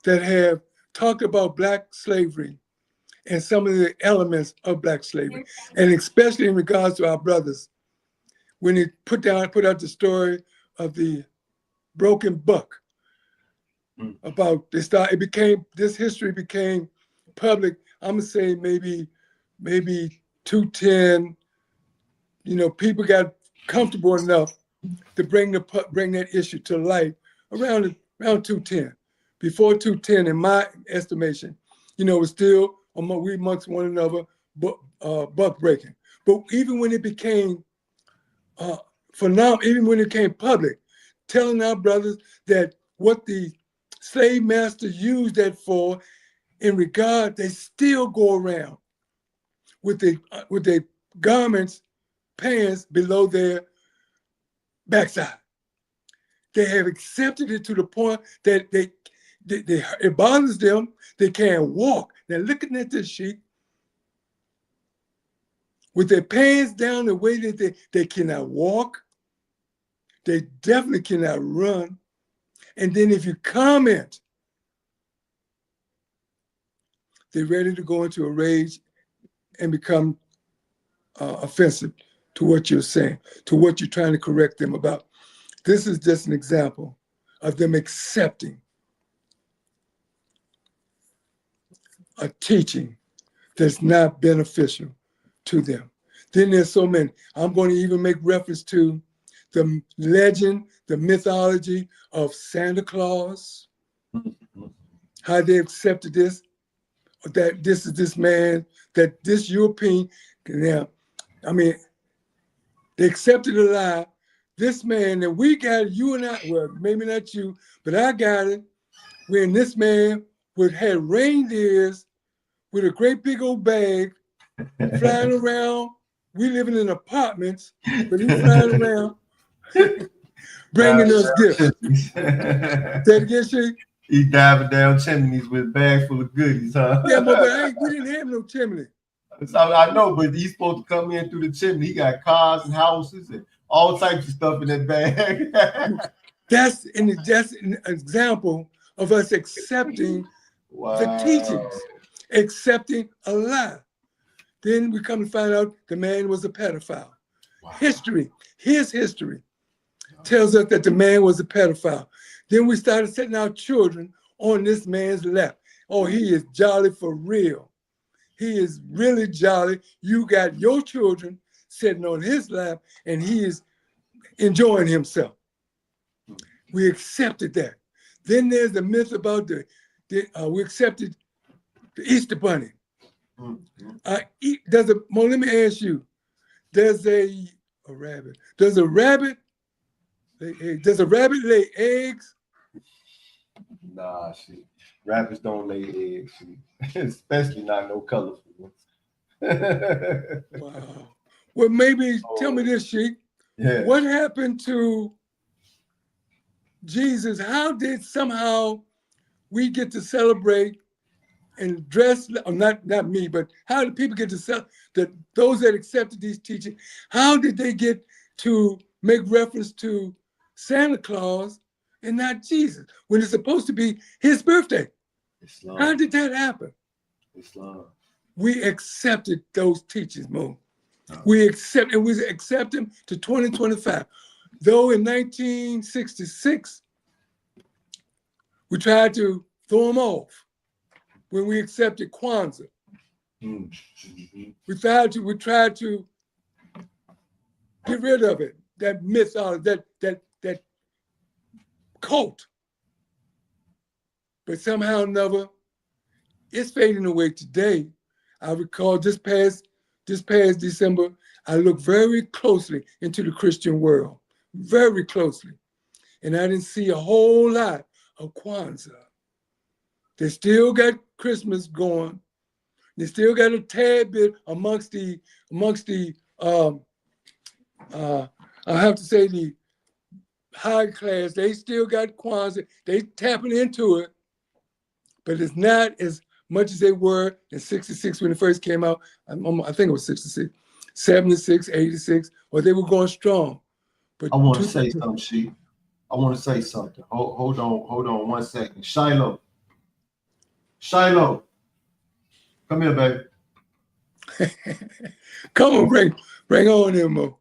that have talked about Black slavery and some of the elements of Black slavery, and especially in regards to our brothers, when he put out the story of the broken buck about this history became public. I'm gonna say maybe 210. You know, people got comfortable enough to bring that issue to light around 210. Before 210, in my estimation, was still we amongst one another, buck breaking. But even when it became phenomenal, even when it came public, telling our brothers that what the slave master used that for, in regard, they still go around with their garments, pants below their backside. They have accepted it to the point that it bothers them. They can't walk. Now looking at this sheet, with their pants down the way that they cannot walk, they definitely cannot run. And then if you comment, they're ready to go into a rage and become offensive to what you're saying, to what you're trying to correct them about. This is just an example of them accepting a teaching that's not beneficial to them. Then there's so many. I'm going to even make reference to the legend, the mythology of Santa Claus, how they accepted this, that this is this man, that this European, now, I mean, they accepted a lie. This man that we got, you and I, well, maybe not you, but I got it, when this man had reindeers with a great big old bag, flying around. We living in apartments, but he's flying around, bringing us gifts. Say it again, Sheik? He diving down chimneys with a bag full of goodies, huh? Yeah, but we didn't have no chimney. So I know, but he's supposed to come in through the chimney. He got cars and houses and all types of stuff in that bag. That's an example of us accepting the teachings, accepting a lie. Then we come to find out the man was a pedophile. Wow. His history tells us that the man was a pedophile. Then we started setting our children on this man's lap. Oh, he is jolly for real. He is really jolly. You got your children sitting on his lap and he is enjoying himself. We accepted that. Then there's the myth about we accepted the Easter Bunny. Let me ask you, does a rabbit lay eggs? Nah, shit. Rabbits don't lay eggs, especially not no colorful ones. Wow. Well, maybe tell me this, Sheik. Yeah. What happened to Jesus? How did somehow we get to celebrate and dress? Not me, but how did people get to celebrate? Those that accepted these teachings, how did they get to make reference to Santa Claus and not Jesus when it's supposed to be his birthday? Islam. How did that happen? Islam. We accepted those teachings, Mo. We accept them to 2025. Though in 1966, we tried to throw them off when we accepted Kwanzaa. Mm-hmm. We tried to get rid of it, that myth, that cult. But somehow or another, it's fading away today. I recall just past December, I looked very closely into the Christian world, very closely. And I didn't see a whole lot of Kwanzaa. They still got Christmas going. They still got a tad bit amongst the I have to say the high class. They still got Kwanzaa. They tapping into it, but it's not as much as they were in 66 when it first came out. I think it was 66, 76, 86, or they were going strong. But I want to say something, Sheik. I want to say something. Hold on 1 second. Shiloh. Come here, baby. Come on, bring on him, Mo.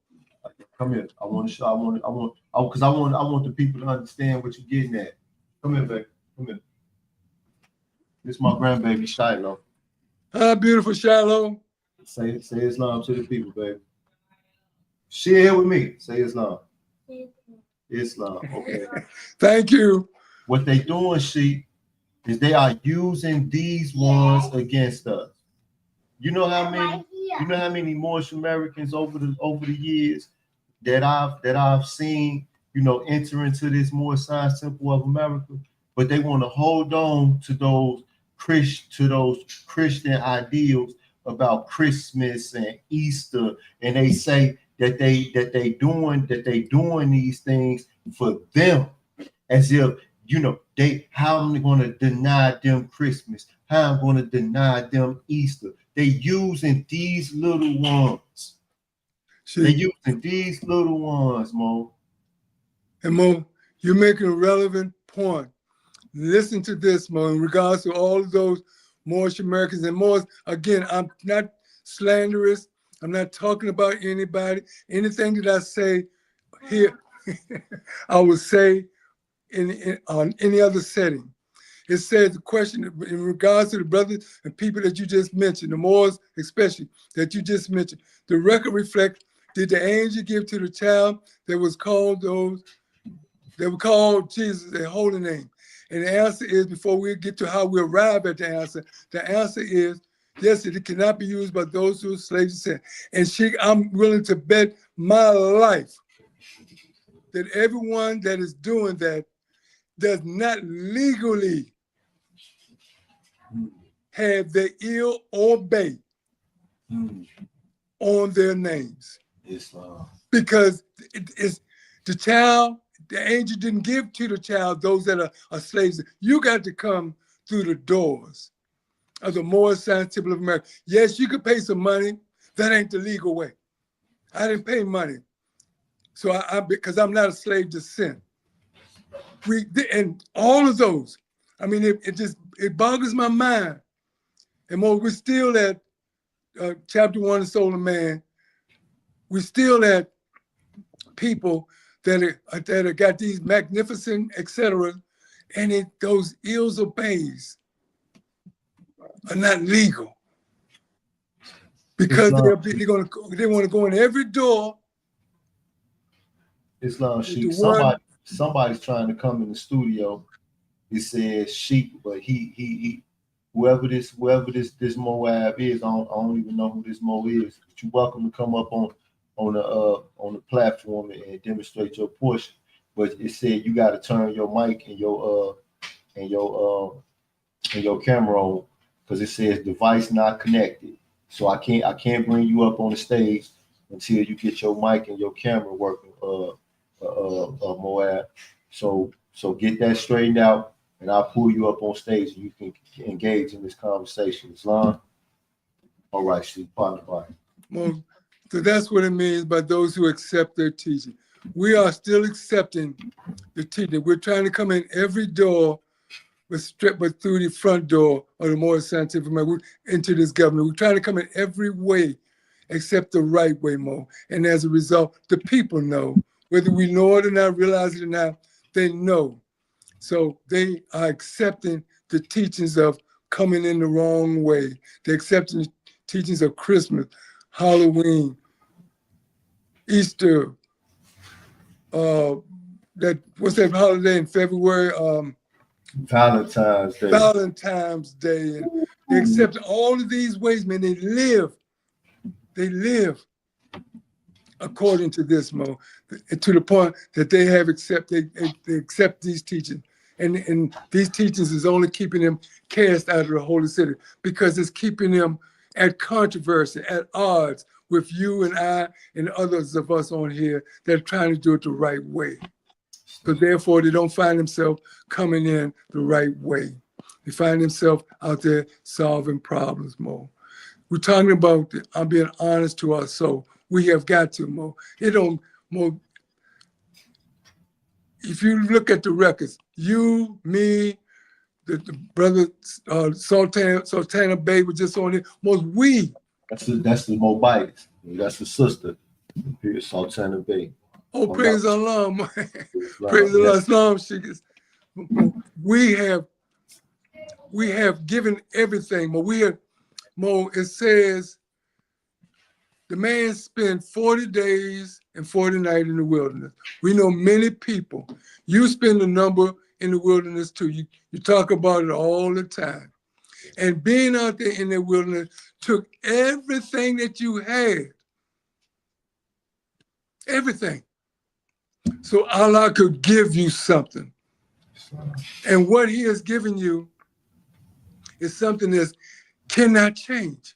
Come here. I want the people to understand what you're getting at. Come here, baby. Come here. This is my grandbaby, Shiloh. Hi, beautiful Shiloh. Say Islam to the people, baby. She here with me. Say Islam. Islam. Okay. Thank you. What they doing, Sheik, is they are using these ones against us. You know how many Moorish Americans over the years that I've seen, enter into this Moorish Science Temple of America, but they want to hold on to those Christian ideals about Christmas and Easter, and they say that they doing these things for them, as if how I'm going to deny them Christmas, how I'm going to deny them Easter. They using these little ones. They using these little ones, Mo. And Mo, you're making a relevant point. Listen to this, Mo, in regards to all of those Moorish Americans. And Moors, again, I'm not slanderous. I'm not talking about anybody. Anything that I say here, I would say on any other setting. It says the question in regards to the brothers and people that you just mentioned, the Moors especially, that you just mentioned. The record reflects, did the angel give to the child that was called that were called Jesus their holy name? And the answer is, before we get to how we arrive at the answer is, yes, it cannot be used by those who are slaves to sin. And Sheik, I'm willing to bet my life that everyone that is doing that does not legally have the ill or Bey on their names. Islam. Because it's the child, the angel didn't give to the child those that are slaves. You got to come through the doors of the Moorish Science Temple of America. Yes, you could pay some money. That ain't the legal way. I didn't pay money. So because I'm not a slave to sin. And all of those, I mean, it boggles my mind. And more, we're still at chapter 1 of Soul of Man. We're still at people that have got these magnificent, etc., and those ills or bays are not legal because they want to go in every door. Islam Sheik. Somebody's trying to come in the studio. He says Sheik, but he whoever this Moab is, I don't even know who this Mo is. But you're welcome to come up on the platform and demonstrate your portion. But it said you got to turn your mic and your camera on, because it says device not connected. So I can't bring you up on the stage until you get your mic and your camera working, Moab. So get that straightened out, and I'll pull you up on stage and you can engage in this conversation. Islam? All right, Sheik, partner. Well, so that's what it means by those who accept their teaching. We are still accepting the teaching. We're trying to come in every door, but through the front door of the Moorish Scientific America into this government. We're trying to come in every way except the right way, Mo. And as a result, the people know. Whether we know it or not, realize it or not, they know. So they are accepting the teachings of coming in the wrong way. They're accepting the teachings of Christmas, Halloween, Easter, what's that holiday in February? Valentine's Day. Valentine's Day. And they accept all of these ways, man. They live according to this, Mo, to the point that they accept these teachings. And these teachings is only keeping them cast out of the holy city, because it's keeping them at controversy, at odds with you and I and others of us on here that are trying to do it the right way. So therefore, they don't find themselves coming in the right way. They find themselves out there solving problems, Mo. We're talking about, I'm being honest to our soul. We have got to, Mo. Mo, if you look at the records, you, me, the brother Sultana Bey was just on it. Most we. That's the Mobites. That's the sister. Sultana Bey. Oh, praise Allah, man. Praise Allah, Islam, Sheikhs. We have given everything, but it says the man spent 40 days and 40 nights in the wilderness. We know many people. You spend a number in the wilderness too. You talk about it all the time. And being out there in the wilderness took everything that you had. Everything. So Allah could give you something. And what he has given you is something that cannot change,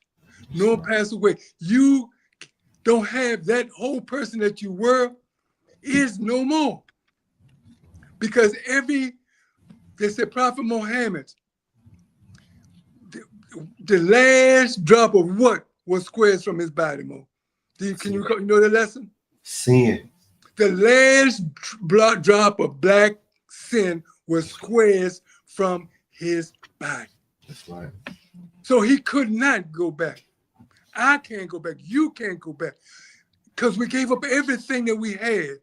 nor pass away. You don't have that whole person that you were is no more. Because they said Prophet Muhammad, the last drop of what was squares from his body, Mo? Can you know the lesson? Sin. The last drop of black sin was squares from his body. That's right. So he could not go back. I can't go back. You can't go back. Because we gave up everything that we had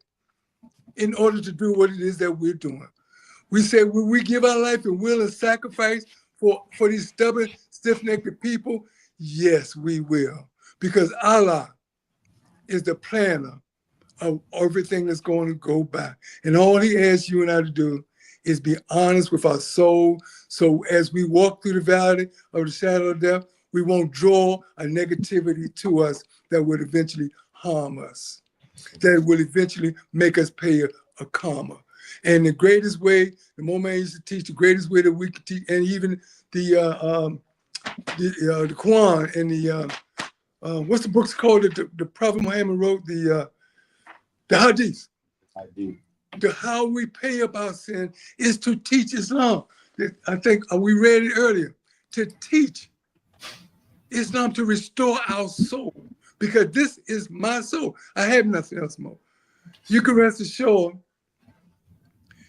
in order to do what it is that we're doing. We said, will we give our life in will and sacrifice for these stubborn, stiff-necked people? Yes, we will. Because Allah is the planner of everything that's going to go by. And all he asks you and I to do is be honest with our soul. So as we walk through the valley of the shadow of death, we won't draw a negativity to us that would eventually harm us, that will eventually make us pay a karma. And the greatest way, the moment I used to teach, the greatest way that we could teach, and even the Quran and the what's the books called that the Prophet Muhammad wrote, the Hadith. How we pay up our sin is to teach Islam. I think we read it earlier. To teach Islam, to restore our soul, because this is my soul. I have nothing else more. You can rest assured.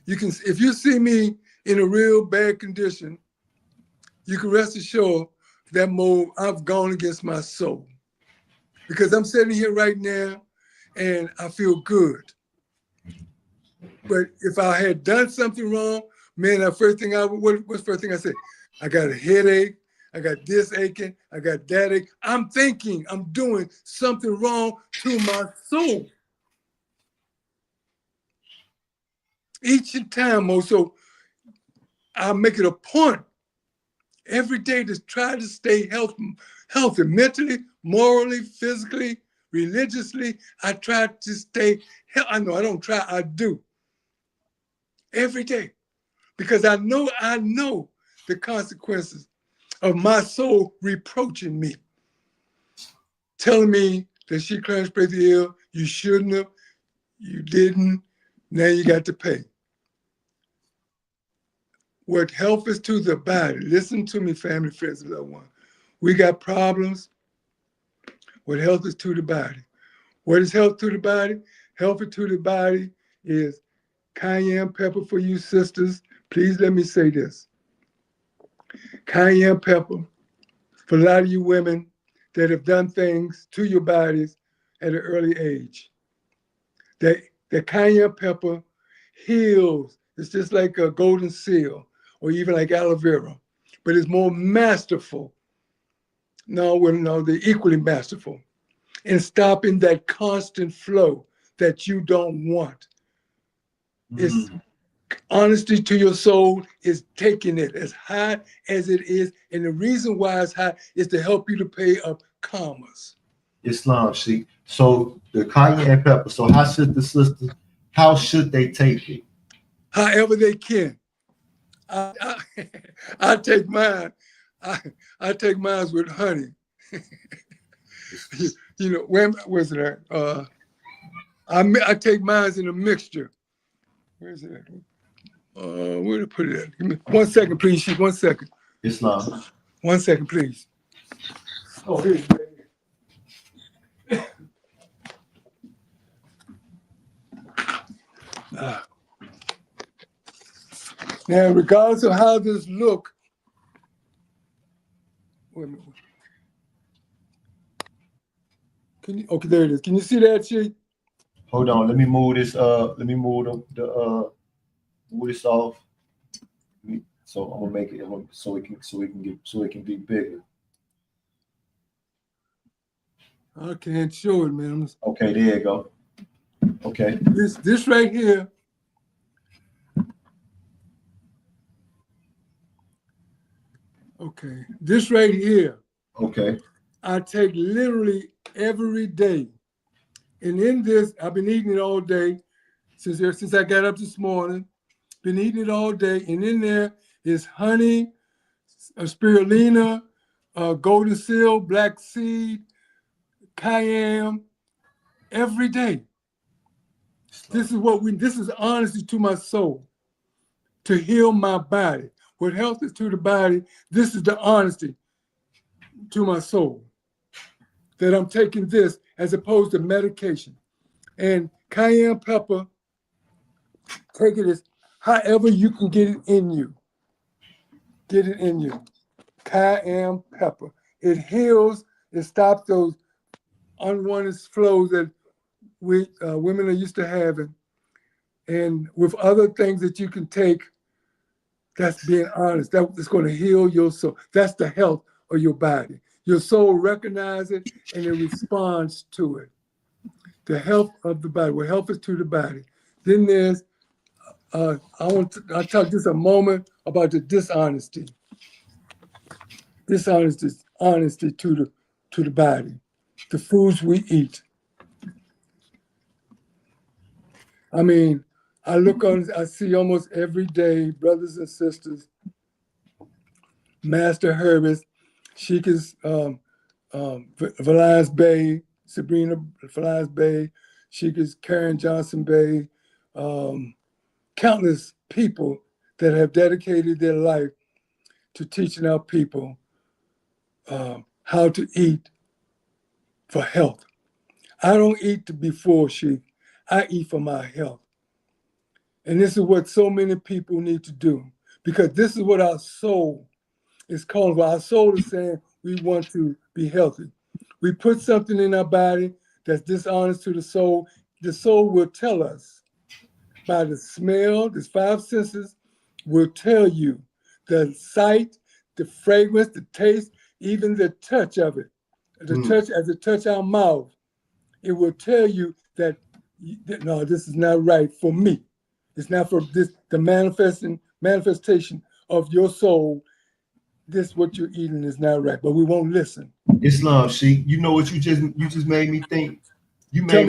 If you see me in a real bad condition, you can rest assured that I've gone against my soul, because I'm sitting here right now and I feel good. But if I had done something wrong, man, what's the first thing I said? I got a headache. I got this aching. I got that ache. I'm thinking I'm doing something wrong to my soul. Each time, so I make it a point every day to try to stay healthy, mentally, morally, physically, religiously. I try to stay healthy. I know I don't try, I do. Every day. Because I know the consequences of my soul reproaching me. Telling me that Sheik Clarence Prather-EL, you shouldn't have, you didn't, now you got to pay. What health is to the body, listen to me, family, friends, and loved ones. We got problems. What health is to the body. What is health to the body? Health to the body is cayenne pepper for you sisters. Please let me say this. Cayenne pepper for a lot of you women that have done things to your bodies at an early age. The cayenne pepper heals. It's just like a golden seal or even like aloe vera, but it's more masterful. No, they're equally masterful in stopping that constant flow that you don't want. It's honesty to your soul is taking it as high as it is. And the reason why it's high is to help you to pay up karmas. Islam, see. So the cayenne pepper, so how should they take it? However they can. I take mine. I take mine with honey. Where's it at? I take mine in a mixture. Where's it at? Where to put it at? Give me 1 second, please, Sheik. 1 second. Islam. 1 second, please. Oh, here it is. Now, regardless of how this look, wait a minute. Okay, there it is. Can you see that, Sheik? Hold on. Let me move this. Let me move move this off. So I'm gonna make it so it can be bigger. I can't show it, man. Okay, there you go. Okay. This right here Okay, this right here, Okay. I take literally every day. And in this, I've been eating it all day since I got up this morning. Been eating it all day. And in there is honey, spirulina, golden seal, black seed, cayenne, every day. This is honesty to my soul, to heal my body. What health is to the body, this is the honesty to my soul, that I'm taking this as opposed to medication. And cayenne pepper, take it as however you can get it in you. Get it in you. Cayenne pepper. It heals, it stops those unwanted flows that women are used to having. And with other things that you can take, that's being honest. That's going to heal your soul. That's the health of your body. Your soul recognizes it and it responds to it. The health of the body. What health is to the body. Then there's, I'll talk just a moment about the dishonesty. Honesty to the body. The foods we eat. I mean, I see almost every day brothers and sisters, master herbalist, Sheik Valance Bey, Sabrina Valance Bey, Sheik Karen Johnson Bey, countless people that have dedicated their life to teaching our people how to eat for health. I don't eat to be full, Sheik. I eat for my health. And this is what so many people need to do, because this is what our soul is calling for. Our soul is saying we want to be healthy. We put something in our body that's dishonest to the soul. The soul will tell us by the smell, the five senses will tell you the sight, the fragrance, the taste, even the touch of it. The touch, as it touch our mouth, it will tell you that, no, this is not right for me. It's not for this, the manifestation of your soul. This what you're eating is not right, but we won't listen. Islam, Sheik. You know what you just made me think? You made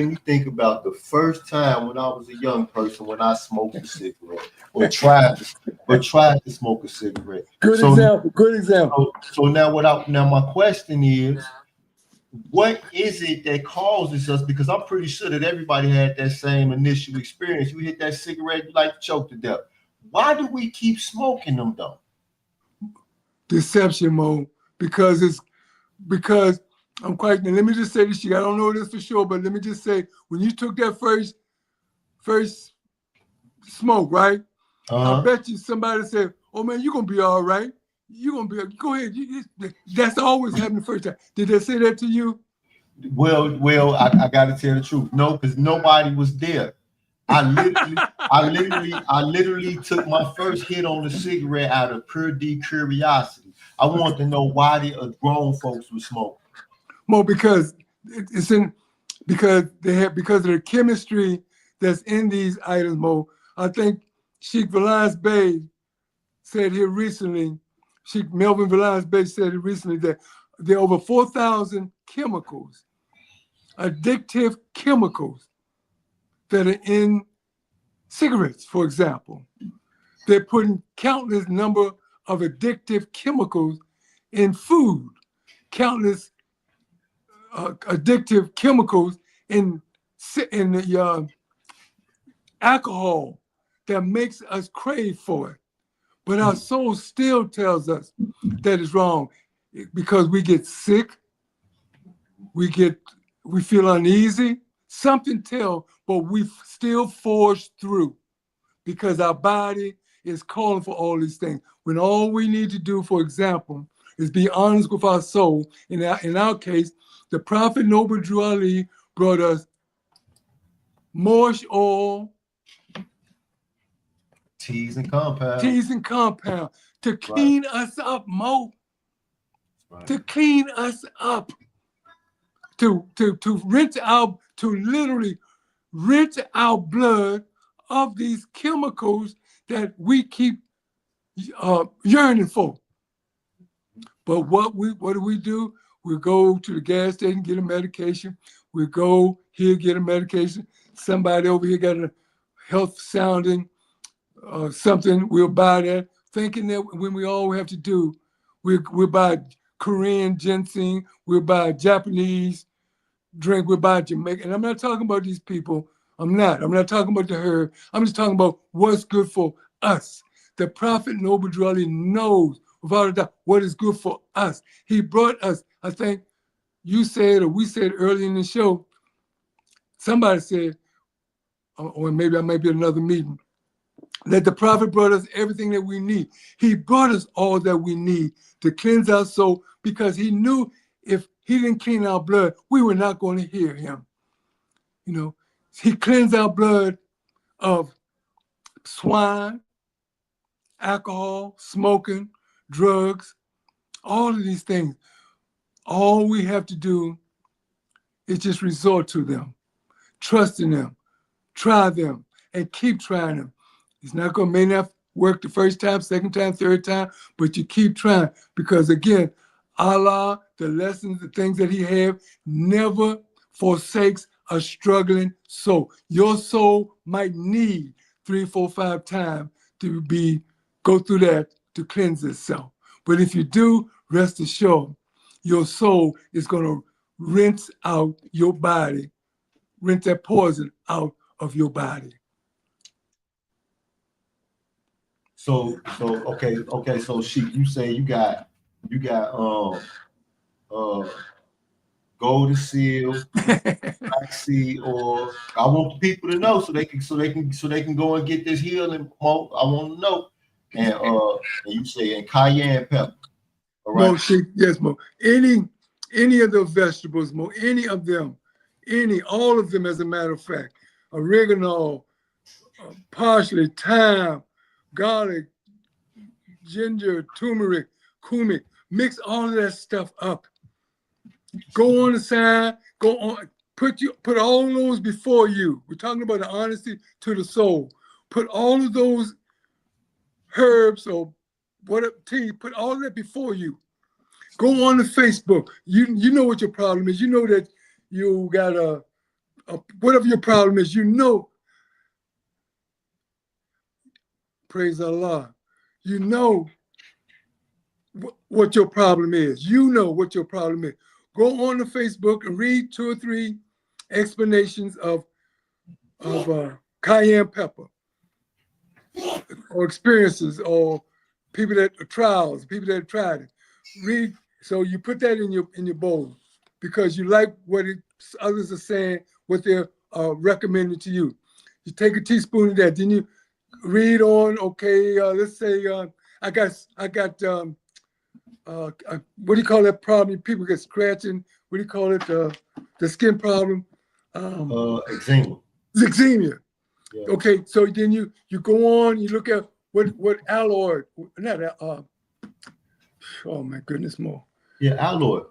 me think about the first time when I was a young person when I smoked a cigarette or tried to smoke a cigarette. Good example. So now my question is, what is it that causes us? Because I'm pretty sure that everybody had that same initial experience. You hit that cigarette, you like to choke to death. Why do we keep smoking them though? Deception mode, because I'm quite. Let me just say this, I don't know this for sure, but let me just say, when you took that first smoke, right? I bet you somebody said, "Oh man, you're gonna be all right. You're gonna be. Go ahead." That's always happened the first time. Did they say that to you? Well, I got to tell the truth. No, because nobody was there. I literally took my first hit on the cigarette out of pure curiosity. I wanted to know why the grown folks were smoking. Well, because because of the chemistry that's in these items, Mo. I think Sheik Valance Bey said here recently, Sheik Melvin Valance Bey said here recently that there are over 4,000 chemicals, addictive chemicals, that are in cigarettes, for example. They're putting countless number of addictive chemicals in food, countless addictive chemicals in the alcohol that makes us crave for it. But our soul still tells us that it's wrong, because we get sick, we feel uneasy, something but we still forge through, because our body is calling for all these things. When all we need to do, for example, is be honest with our soul. In our case, the Prophet Noble Drew Ali brought us Moorish oil, teas and compound to clean us up, Mo. Right. To clean us up, to literally rinse our blood of these chemicals that we keep yearning for. But what do we do? We go to the gas station, get a medication. We go here, get a medication. Somebody over here got a health sounding something, we'll buy that, thinking that when we all have to do, we'll buy Korean ginseng, we'll buy Japanese drink, we'll buy Jamaican. And I'm not talking about these people. I'm not talking about the herb. I'm just talking about what's good for us. The Prophet Noble Drew knows without a doubt what is good for us. He brought us, I think you said, or we said early in the show, somebody said, or maybe I might be at another meeting, that the Prophet brought us everything that we need. He brought us all that we need to cleanse our soul, because he knew if he didn't clean our blood, we were not going to hear him. You know, he cleansed our blood of swine, alcohol, smoking, drugs, all of these things. All we have to do is just resort to them, trust in them, try them, and keep trying them. It's not going to may not work the first time, second time, third time, but you keep trying, because again, Allah, the lessons, the things that he have, never forsakes a struggling soul. Your soul might need 3, 4, 5 times to go through that to cleanse itself. But if you do, rest assured, your soul is going to rinse out your body, rinse that poison out of your body. So okay. So Sheik, you say you got golden seal, black seed, or I want the people to know so they can go and get this healing. I want to know. And you say and cayenne pepper. All right. Mo, Sheik, yes, Mo. Any of those vegetables, Mo, any of them, all of them, as a matter of fact, oregano, parsley, thyme, garlic, ginger, turmeric, cumin, mix all of that stuff up. Go on the side, go on, put all of those before you. We're talking about the honesty to the soul. Put all of those herbs or whatever tea, put all of that before you. Go on to Facebook. You know what your problem is. You know that you got a whatever your problem is, you know. Praise Allah. You know what your problem is. You know what your problem is. Go on to Facebook and read 2 or 3 explanations of cayenne pepper, or experiences, or people that trials, people that tried it. Read. So you put that in your bowl because you like what others are saying, what they're recommending to you. You take a teaspoon of that, then you read on. Okay, let's say I got what do you call that problem? People get scratching. What do you call it? The skin problem. Eczema. Eczema. Yeah. Okay, so then you go on. You look at what aloe, not oh my goodness, more. Yeah, aloe.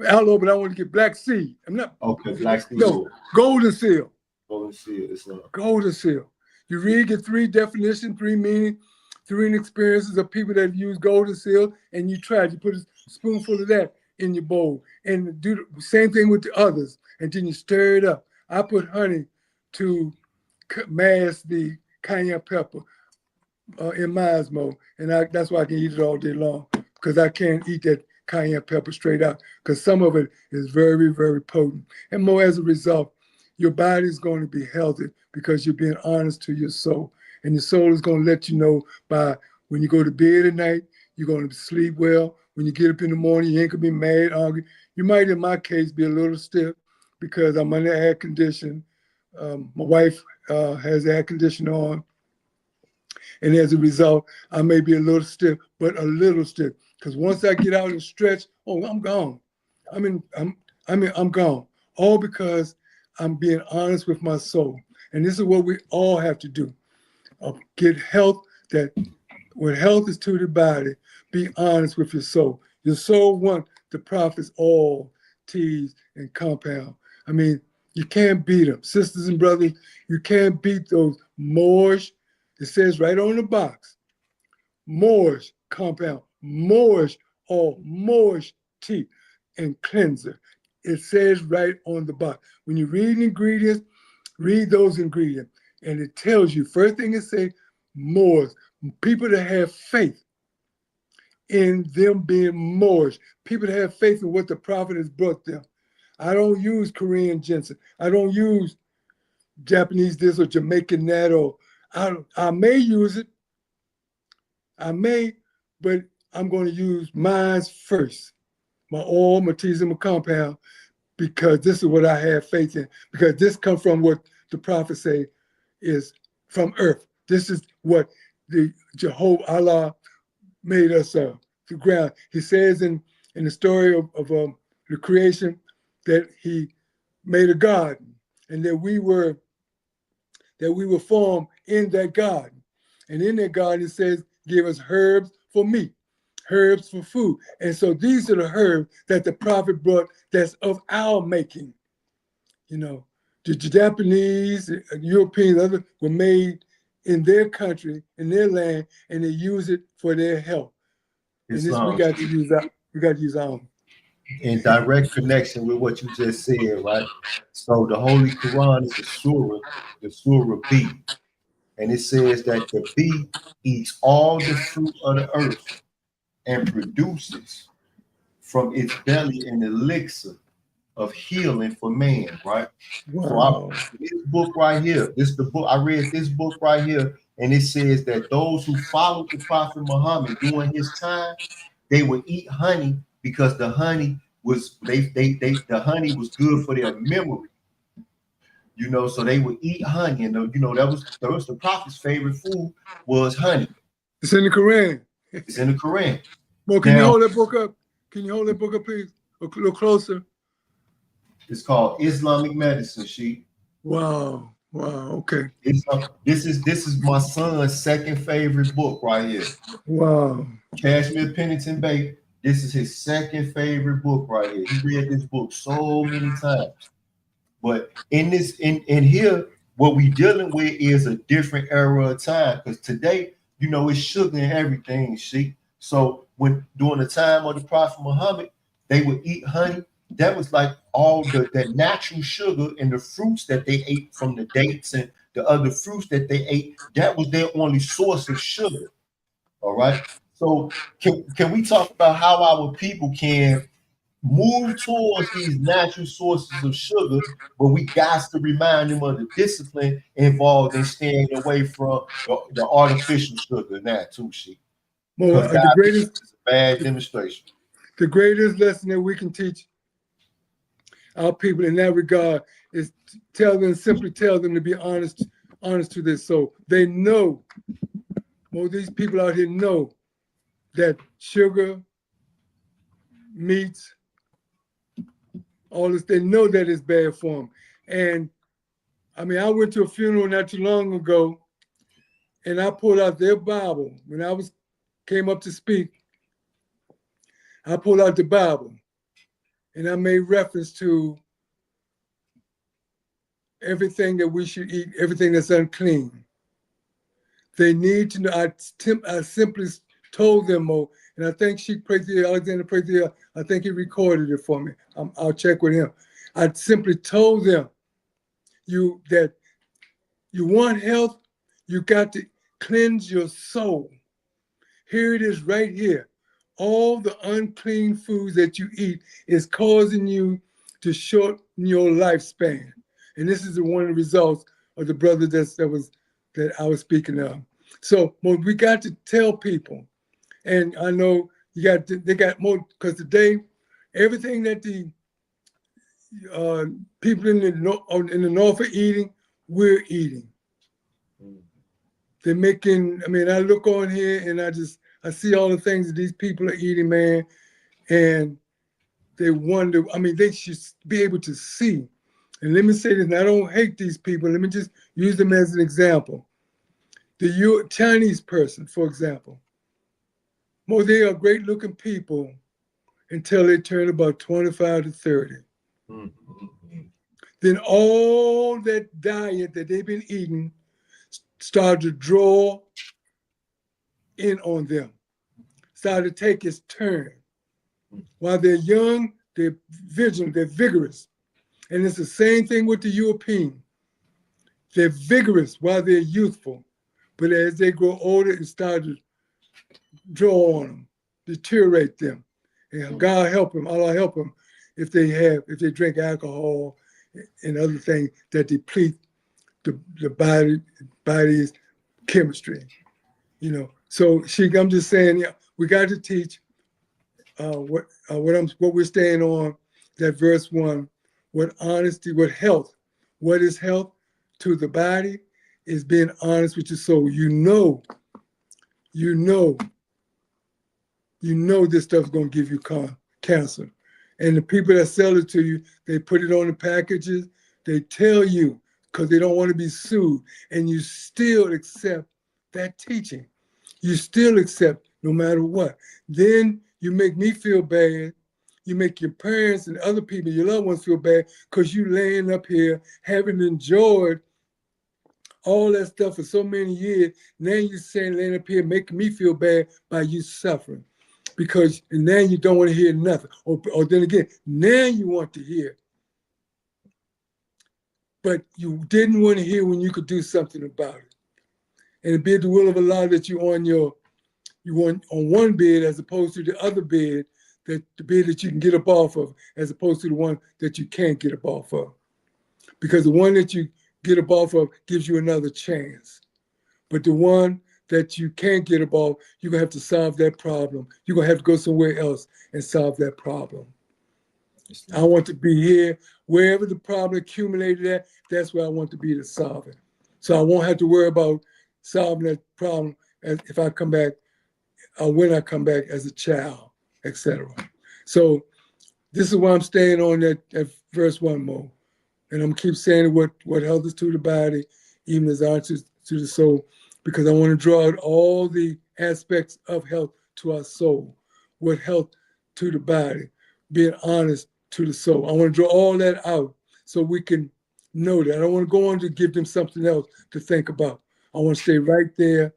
Aloe, but I want to get black seed. I'm not. Okay, black seed. No, golden seal. Golden seal. It's not. Golden seal. You read, get 3 definitions, 3 meaning, 3 experiences of people that use golden seal, and you try. You put a spoonful of that in your bowl, and do the same thing with the others, and then you stir it up. I put honey to mask the cayenne pepper in my Osmo, and that's why I can eat it all day long, because I can't eat that cayenne pepper straight out, because some of it is very, very potent. And more as a result, your body is going to be healthy because you're being honest to your soul. And your soul is going to let you know by when you go to bed at night, you're going to sleep well. When you get up in the morning, you ain't going to be mad, angry. You might, in my case, be a little stiff because I'm under air conditioning. My wife has air conditioning on. And as a result, I may be a little stiff, but a little stiff. Because once I get out and stretch, I'm gone. I'm gone. All because I'm being honest with my soul. And this is what we all have to do. Get health, when health is to the body, be honest with your soul. Your soul wants the Prophet's all, teas, and compound. I mean, you can't beat them. Sisters and brothers, you can't beat those Moorish. It says right on the box, Moorish compound, Moorish oil, Moorish tea, and cleanser. It says right on the box. When you read ingredients, read those ingredients. And it tells you, first thing it says, Moors, people that have faith in them being Moorish, people that have faith in what the prophet has brought them. I don't use Korean ginseng. I don't use Japanese this or Jamaican that, or I may use it. I may, but I'm going to use mine first. My oil, my teas, and my compound, because this is what I have faith in. Because this comes from what the prophet say is from earth. This is what the Jehovah Allah made us to ground. He says in the story of the creation that he made a garden, and that we were formed in that garden. And in that garden, it says, give us herbs for meat, herbs for food. And so these are the herbs that the prophet brought that's of our making. You know, the Japanese, Europeans, others were made in their country, in their land, and they use it for their health. And this we got to use our, own. In direct connection with what you just said, right? So the Holy Quran is the Surah B. And it says that the bee eats all the fruit of the earth and produces from its belly an elixir of healing for man, right? Wow. So this book right here, this is the book, I read this book right here, and it says that those who followed the Prophet Muhammad during his time, they would eat honey because the honey was the honey was good for their memory. You know, so they would eat honey, and you know that was the Prophet's favorite food was honey. It's in the Quran. It's in the Quran. Well, can you hold that book up? Can you hold that book up, please? A little closer. It's called Islamic Medicine, Sheik. Wow. Wow. Okay. This is my son's second favorite book right here. Wow. Sheik Pennington Bey. This is his second favorite book right here. He read this book so many times. But in here, what we dealing with is a different era of time. Because today, you know, it's sugar and everything, Sheik. So when during the time of the Prophet Muhammad, they would eat honey. That was like all the natural sugar and the fruits that they ate from the dates and the other fruits that they ate. That was their only source of sugar. All right. So can we talk about how our people can move towards these natural sources of sugar, but we got to remind them of the discipline involved in staying away from the artificial sugar now too, Sheik. Well, the greatest is a bad demonstration. The greatest lesson that we can teach our people in that regard is simply tell them to be honest to this. So they know, well, these people out here know that sugar, meats, all this, they know that it's bad for them. And I mean, I went to a funeral not too long ago, and I pulled out their Bible. When I came up to speak, I pulled out the Bible, and I made reference to everything that we should eat, everything that's unclean. They need to know. I simply told them, and I think Sheik Alexander Prather-EL, I think he recorded it for me. I'll check with him. I simply told them, that you want health, you got to cleanse your soul. Here it is right here. All the unclean foods that you eat is causing you to shorten your lifespan. And this is one of the results of the brother that I was speaking of. So we got to tell people, and I know they got more, because today, everything that the people in the north are eating, we're eating. They're making, I mean, I look on here and I see all the things that these people are eating, man, and they wonder, I mean, they should be able to see. And let me say this, and I don't hate these people. Let me just use them as an example. The Chinese person, for example, well, they are great looking people until they turn about 25 to 30. Mm-hmm. Then all that diet that they've been eating start to draw in on them, started to take its turn. While they're young, they're vigilant, they're vigorous. And it's the same thing with the European. They're vigorous while they're youthful. But as they grow older, it starts to draw on them, deteriorate them. And God help them, Allah help them if they drink alcohol and other things that deplete the body's chemistry. You know. So Sheik, I'm just saying, yeah, we got to teach what we're staying on, that verse 1, what honesty, what health, what is health to the body is being honest with your soul. You know this stuff's gonna give you cancer. And the people that sell it to you, they put it on the packages, they tell you because they don't want to be sued, and you still accept that teaching. You still accept no matter what. Then you make me feel bad. You make your parents and other people, your loved ones, feel bad because you laying up here having enjoyed all that stuff for so many years. Now you're saying laying up here making me feel bad by you suffering. And now you don't want to hear nothing. Or then again, now you want to hear. But you didn't want to hear when you could do something about it. And it be the will of Allah that you on one bed as opposed to the other bed, that the bed that you can get up off of, as opposed to the one that you can't get up off of. Because the one that you get up off of gives you another chance. But the one that you can't get up off, you're gonna have to solve that problem. You're gonna have to go somewhere else and solve that problem. I want to be here, wherever the problem accumulated at, that's where I want to be to solve it. So I won't have to worry about solving that problem if I come back, or when I come back as a child, etc. So this is why I'm staying on that verse 1 more. And I'm keep saying what health is to the body, even as honor to the soul, because I want to draw out all the aspects of health to our soul. What health to the body, being honest to the soul. I want to draw all that out so we can know that. I don't want to go on to give them something else to think about. I want to stay right there.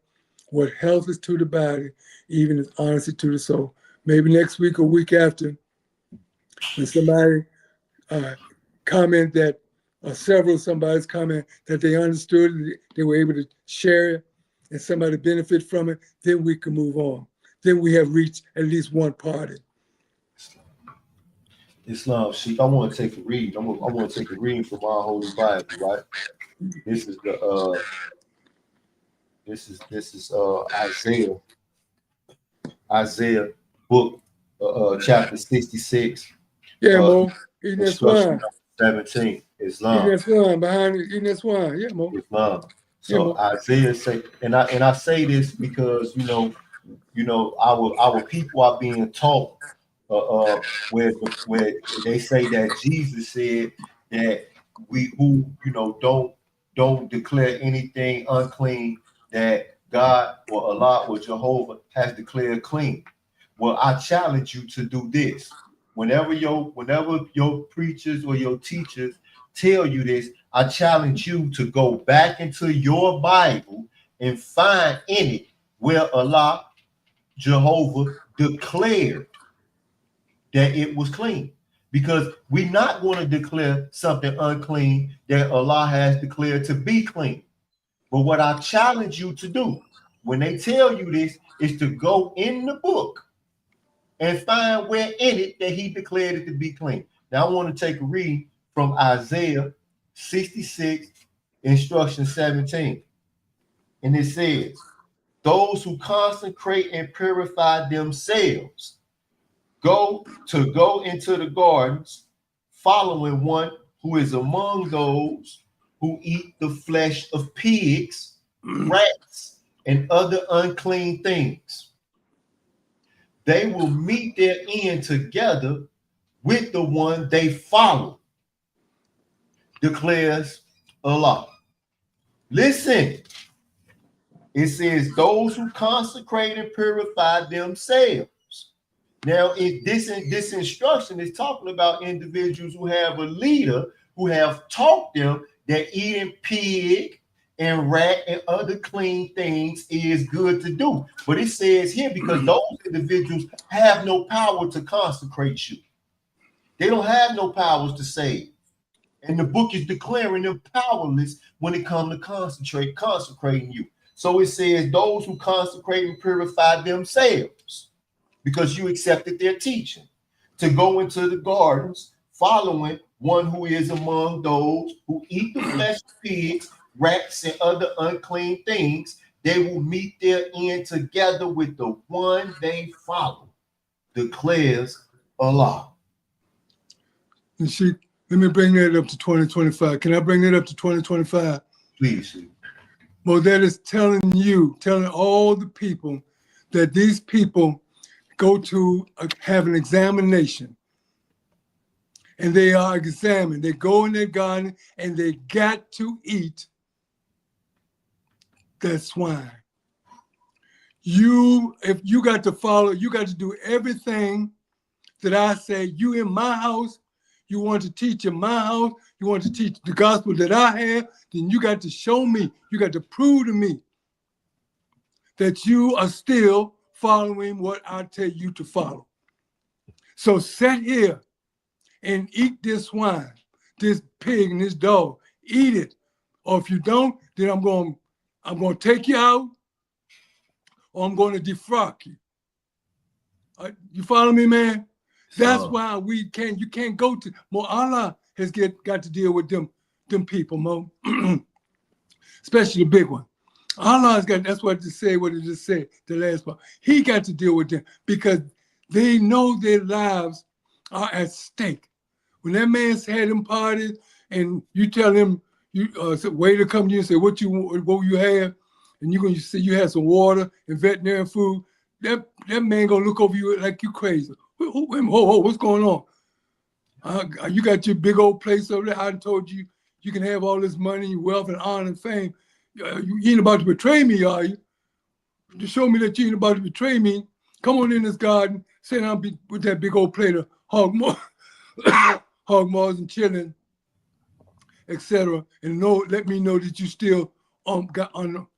What health is to the body, even as honesty to the soul. Maybe next week or week after, when somebody comment that, or somebody's comment that they understood, they were able to share it, and somebody benefit from it, then we can move on. Then we have reached at least one party. Islam, Sheik, I want to take a read. I want to take a reading from our Holy Bible, right? This is Isaiah book, chapter 66. Yeah, Mo, eating that swine. 17. Islam. Eating that swine behind it, eating that swine. Yeah, Mo. Islam. So yeah, Isaiah say, and I say this because our people are being taught where they say that Jesus said that we who don't declare anything unclean that God or Allah or Jehovah has declared clean. Well, I challenge you to do this. Whenever your preachers or your teachers tell you this, I challenge you to go back into your Bible and find in it where Allah, Jehovah, declared that it was clean. Because we're not going to declare something unclean that Allah has declared to be clean. But what I challenge you to do when they tell you this is to go in the book and find where in it that he declared it to be clean. Now I want to take a read from Isaiah 66, instruction 17. And it says, those who consecrate and purify themselves go into the gardens, following one who is among those who eat the flesh of pigs, rats, and other unclean things. They will meet their end together with the one they follow, declares Allah. Listen, it says those who consecrate and purify themselves. Now, if this instruction is talking about individuals who have a leader who have taught them that eating pig and rat and other clean things is good to do. But it says here, because those individuals have no power to consecrate you. They don't have no powers to save. And the book is declaring them powerless when it comes to consecrating you. So it says those who consecrate and purify themselves, because you accepted their teaching, to go into the gardens, following one who is among those who eat the flesh of pigs, rats, and other unclean things. They will meet their end together with the one they follow, declares Allah. And let me bring that up to 2025. Can I bring that up to 2025? Please. Well, that is telling all the people that these people go to have an examination. And they are examined. They go in their garden and they got to eat that swine. If you got to follow, you got to do everything that I say. You in my house, you want to teach in my house, you want to teach the gospel that I have, then you got to show me, you got to prove to me that you are still following what I tell you to follow. So sit here and eat this swine, this pig and this dog. Eat it. Or if you don't, then I'm going to take you out, or I'm going to defrock you. You follow me, man? That's why you can't go to, Mo, Allah has got to deal with them people, Mo. Especially the big one. Allah's got, that's what it said, what it just said, the last part. He got to deal with them because they know their lives are at stake. When that man's had them parties and you tell him, waiter come to you and say, what you have? And you're going to say you had some water and veterinary food. That man going to look over you like you crazy. What's going on? You got your big old place over there. I told you you can have all this money, wealth, and honor and fame. You ain't about to betray me, are you? To show me that you ain't about to betray me, come on in this garden, sit down with that big old plate of hog maws and chilling, etc. And let me know that you still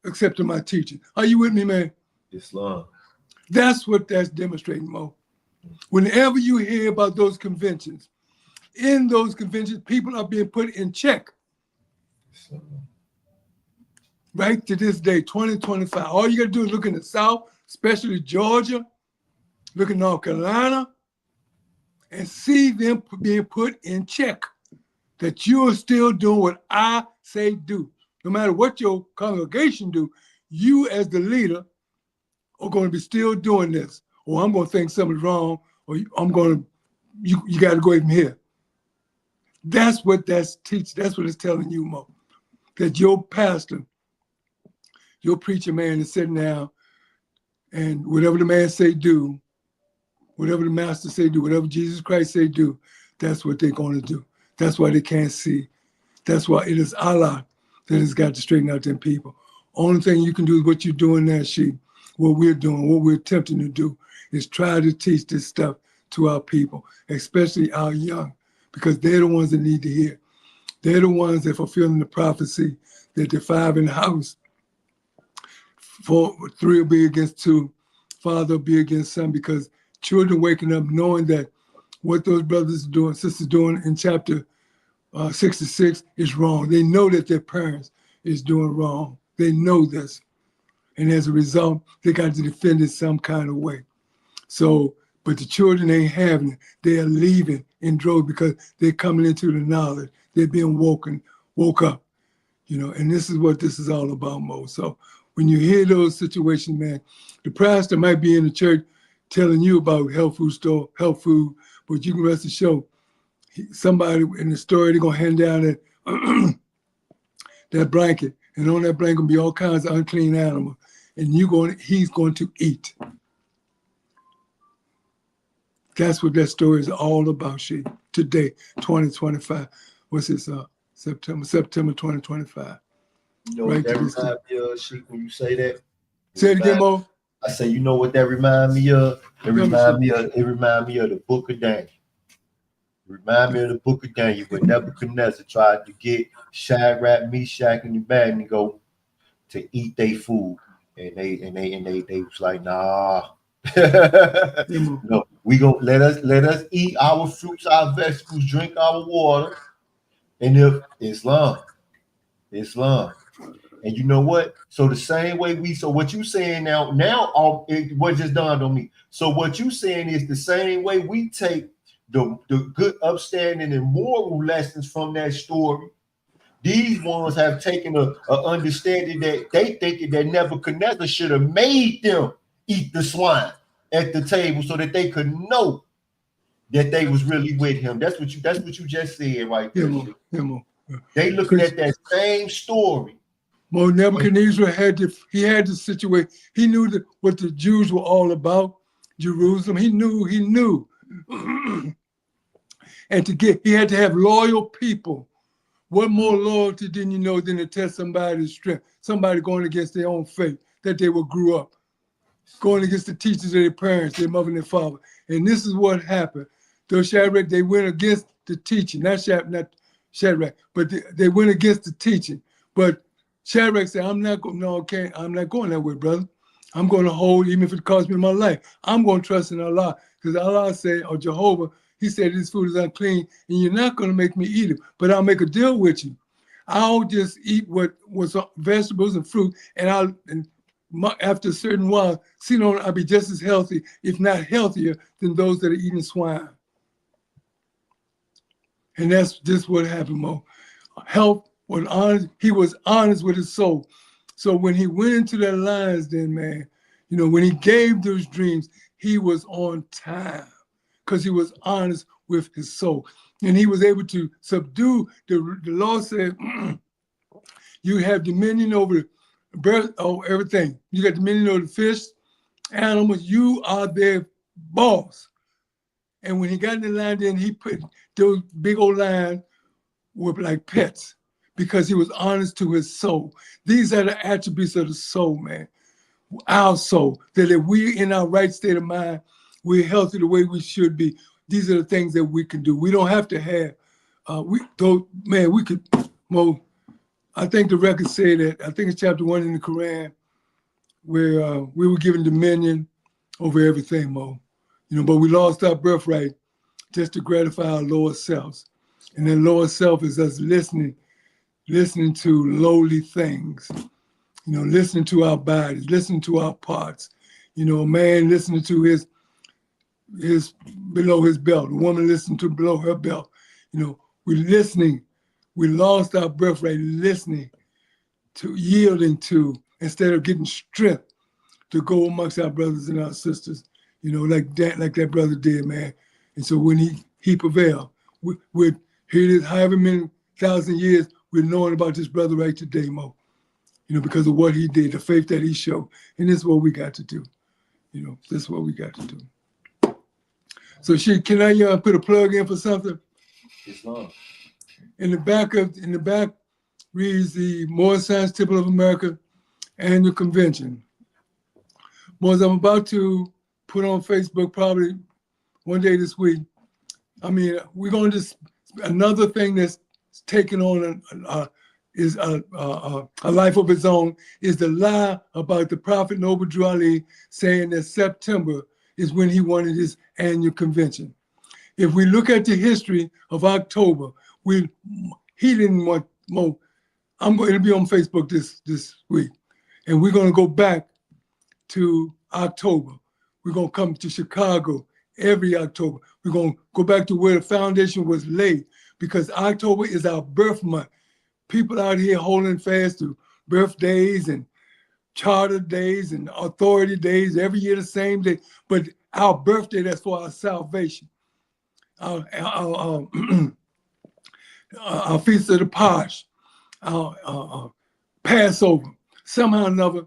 accepting my teaching. Are you with me, man? Islam. That's what that's demonstrating, Mo. Whenever you hear about those conventions, in those conventions, people are being put in check. Right to this day, 2025. All you got to do is look in the South, especially Georgia, look in North Carolina, and see them being put in check. That you are still doing what I say do. No matter what your congregation do, you as the leader are going to be still doing this. Or I'm going to think something's wrong, or you got to go from here. That's what that's what it's telling you, Mo. That your pastor, your preacher man is sitting down, and whatever the man say do, whatever the master say do, whatever Jesus Christ say do, that's what they're going to do. That's why they can't see. That's why it is Allah that has got to straighten out them people. Only thing you can do is what you're doing now, Sheik. What we're doing, what we're attempting to do is try to teach this stuff to our people, especially our young, because they're the ones that need to hear. They're the ones that fulfilling the prophecy that the 5 in the house, 3 will be against 2, Father will be against Son, because children waking up knowing that what those brothers are doing, sisters doing in chapter 66 is wrong. They know that their parents is doing wrong. They know this. And as a result, they got to defend it some kind of way. So, but the children ain't having it. They are leaving in droves because they're coming into the knowledge. They're being woke up, and this is what this is all about, Mo. So when you hear those situations, man, the pastor might be in the church telling you about health food, but you can rest assured, somebody in the story, they're going to hand down that blanket, and on that blanket will be all kinds of unclean animals, and he's going to eat. That's what that story is all about, Sheik. Today, 2025. What's this? September 2025. You know what that reminds me of, Sheik, when you say that? Say it again, Mo. I say, you know what that reminds me of? It reminds me of the Book of Daniel. Remind me of the Book of Daniel when Nebuchadnezzar tried to get Shadrach, Meshach, and Abednego to eat their food, and they was like, nah. No, we gonna let us eat our fruits, our vegetables, drink our water, and if Islam, and you know what? So the same way so what you saying now what just dawned on me. So what you saying is the same way we take the good upstanding and moral lessons from that story. These ones have taken a understanding that they thinking that Nebuchadnezzar should have made them eat the swine at the table so that they could know that they was really with him. That's what you just said right there. They looking at that same story. Well, Nebuchadnezzar had the situation. He knew what the Jews were all about, Jerusalem. He knew. And he had to have loyal people. What more loyalty didn't you know than to test somebody's strength, somebody going against their own faith that they grew up, going against the teachers of their parents, their mother and their father. And this is what happened. Those Shadrach, they went against the teaching, not Shadrach, but they went against the teaching. But Shadrach said, I'm not going that way, brother. I'm going to hold, even if it costs me my life. I'm going to trust in Allah. Because Allah said, or Jehovah, he said, this food is unclean, and you're not going to make me eat it, but I'll make a deal with you. I'll just eat what was vegetables and fruit, and after a certain while, I'll be just as healthy, if not healthier, than those that are eating swine. And that's just what happened, Mo. Health was honest. He was honest with his soul. So when he went into that lion's den, man, when he gave those dreams, he was on time because he was honest with his soul. And he was able to subdue, the law said, you have dominion over the birth, everything. You got dominion over the fish, animals, you are their boss. And when he got in the lion den, he put those big old lions were like pets because he was honest to his soul. These are the attributes of the soul, man. Our soul, that if we're in our right state of mind, we're healthy the way we should be. These are the things that we can do. We don't have to have, we could, Mo, I think the records say that, I think it's chapter 1 in the Quran, where we were given dominion over everything, Mo. But we lost our birthright just to gratify our lower selves. And that lower self is us listening to lowly things, listening to our bodies, listening to our parts. A man listening to his below his belt, a woman listening to below her belt. We're listening. We lost our birthright listening to, yielding to, instead of getting strength to go amongst our brothers and our sisters, like that brother did, man. And so when he prevailed, we're here it is, however many thousand years, we're knowing about this brother right today, Mo, because of what he did, the faith that he showed. And this is what we got to do. This is what we got to do. So Sheik, can I put a plug in for something? Islam. In the back reads the Moorish Science Temple of America Annual Convention. Moors, I'm about to put on Facebook probably one day this week. We're going to just, another thing that's taken on is a life of its own is the lie about the Prophet Noble Drew Ali saying that September is when he wanted his annual convention. If we look at the history of October, he didn't want more. It'll be on Facebook this week. And we're going to go back to October. We're going to come to Chicago every October. We're going to go back to where the foundation was laid because October is our birth month. People out here holding fast to birthdays and charter days and authority days, every year the same day. But our birthday, that's for our salvation. Our Feast of the Pasch, our Passover. Somehow or another,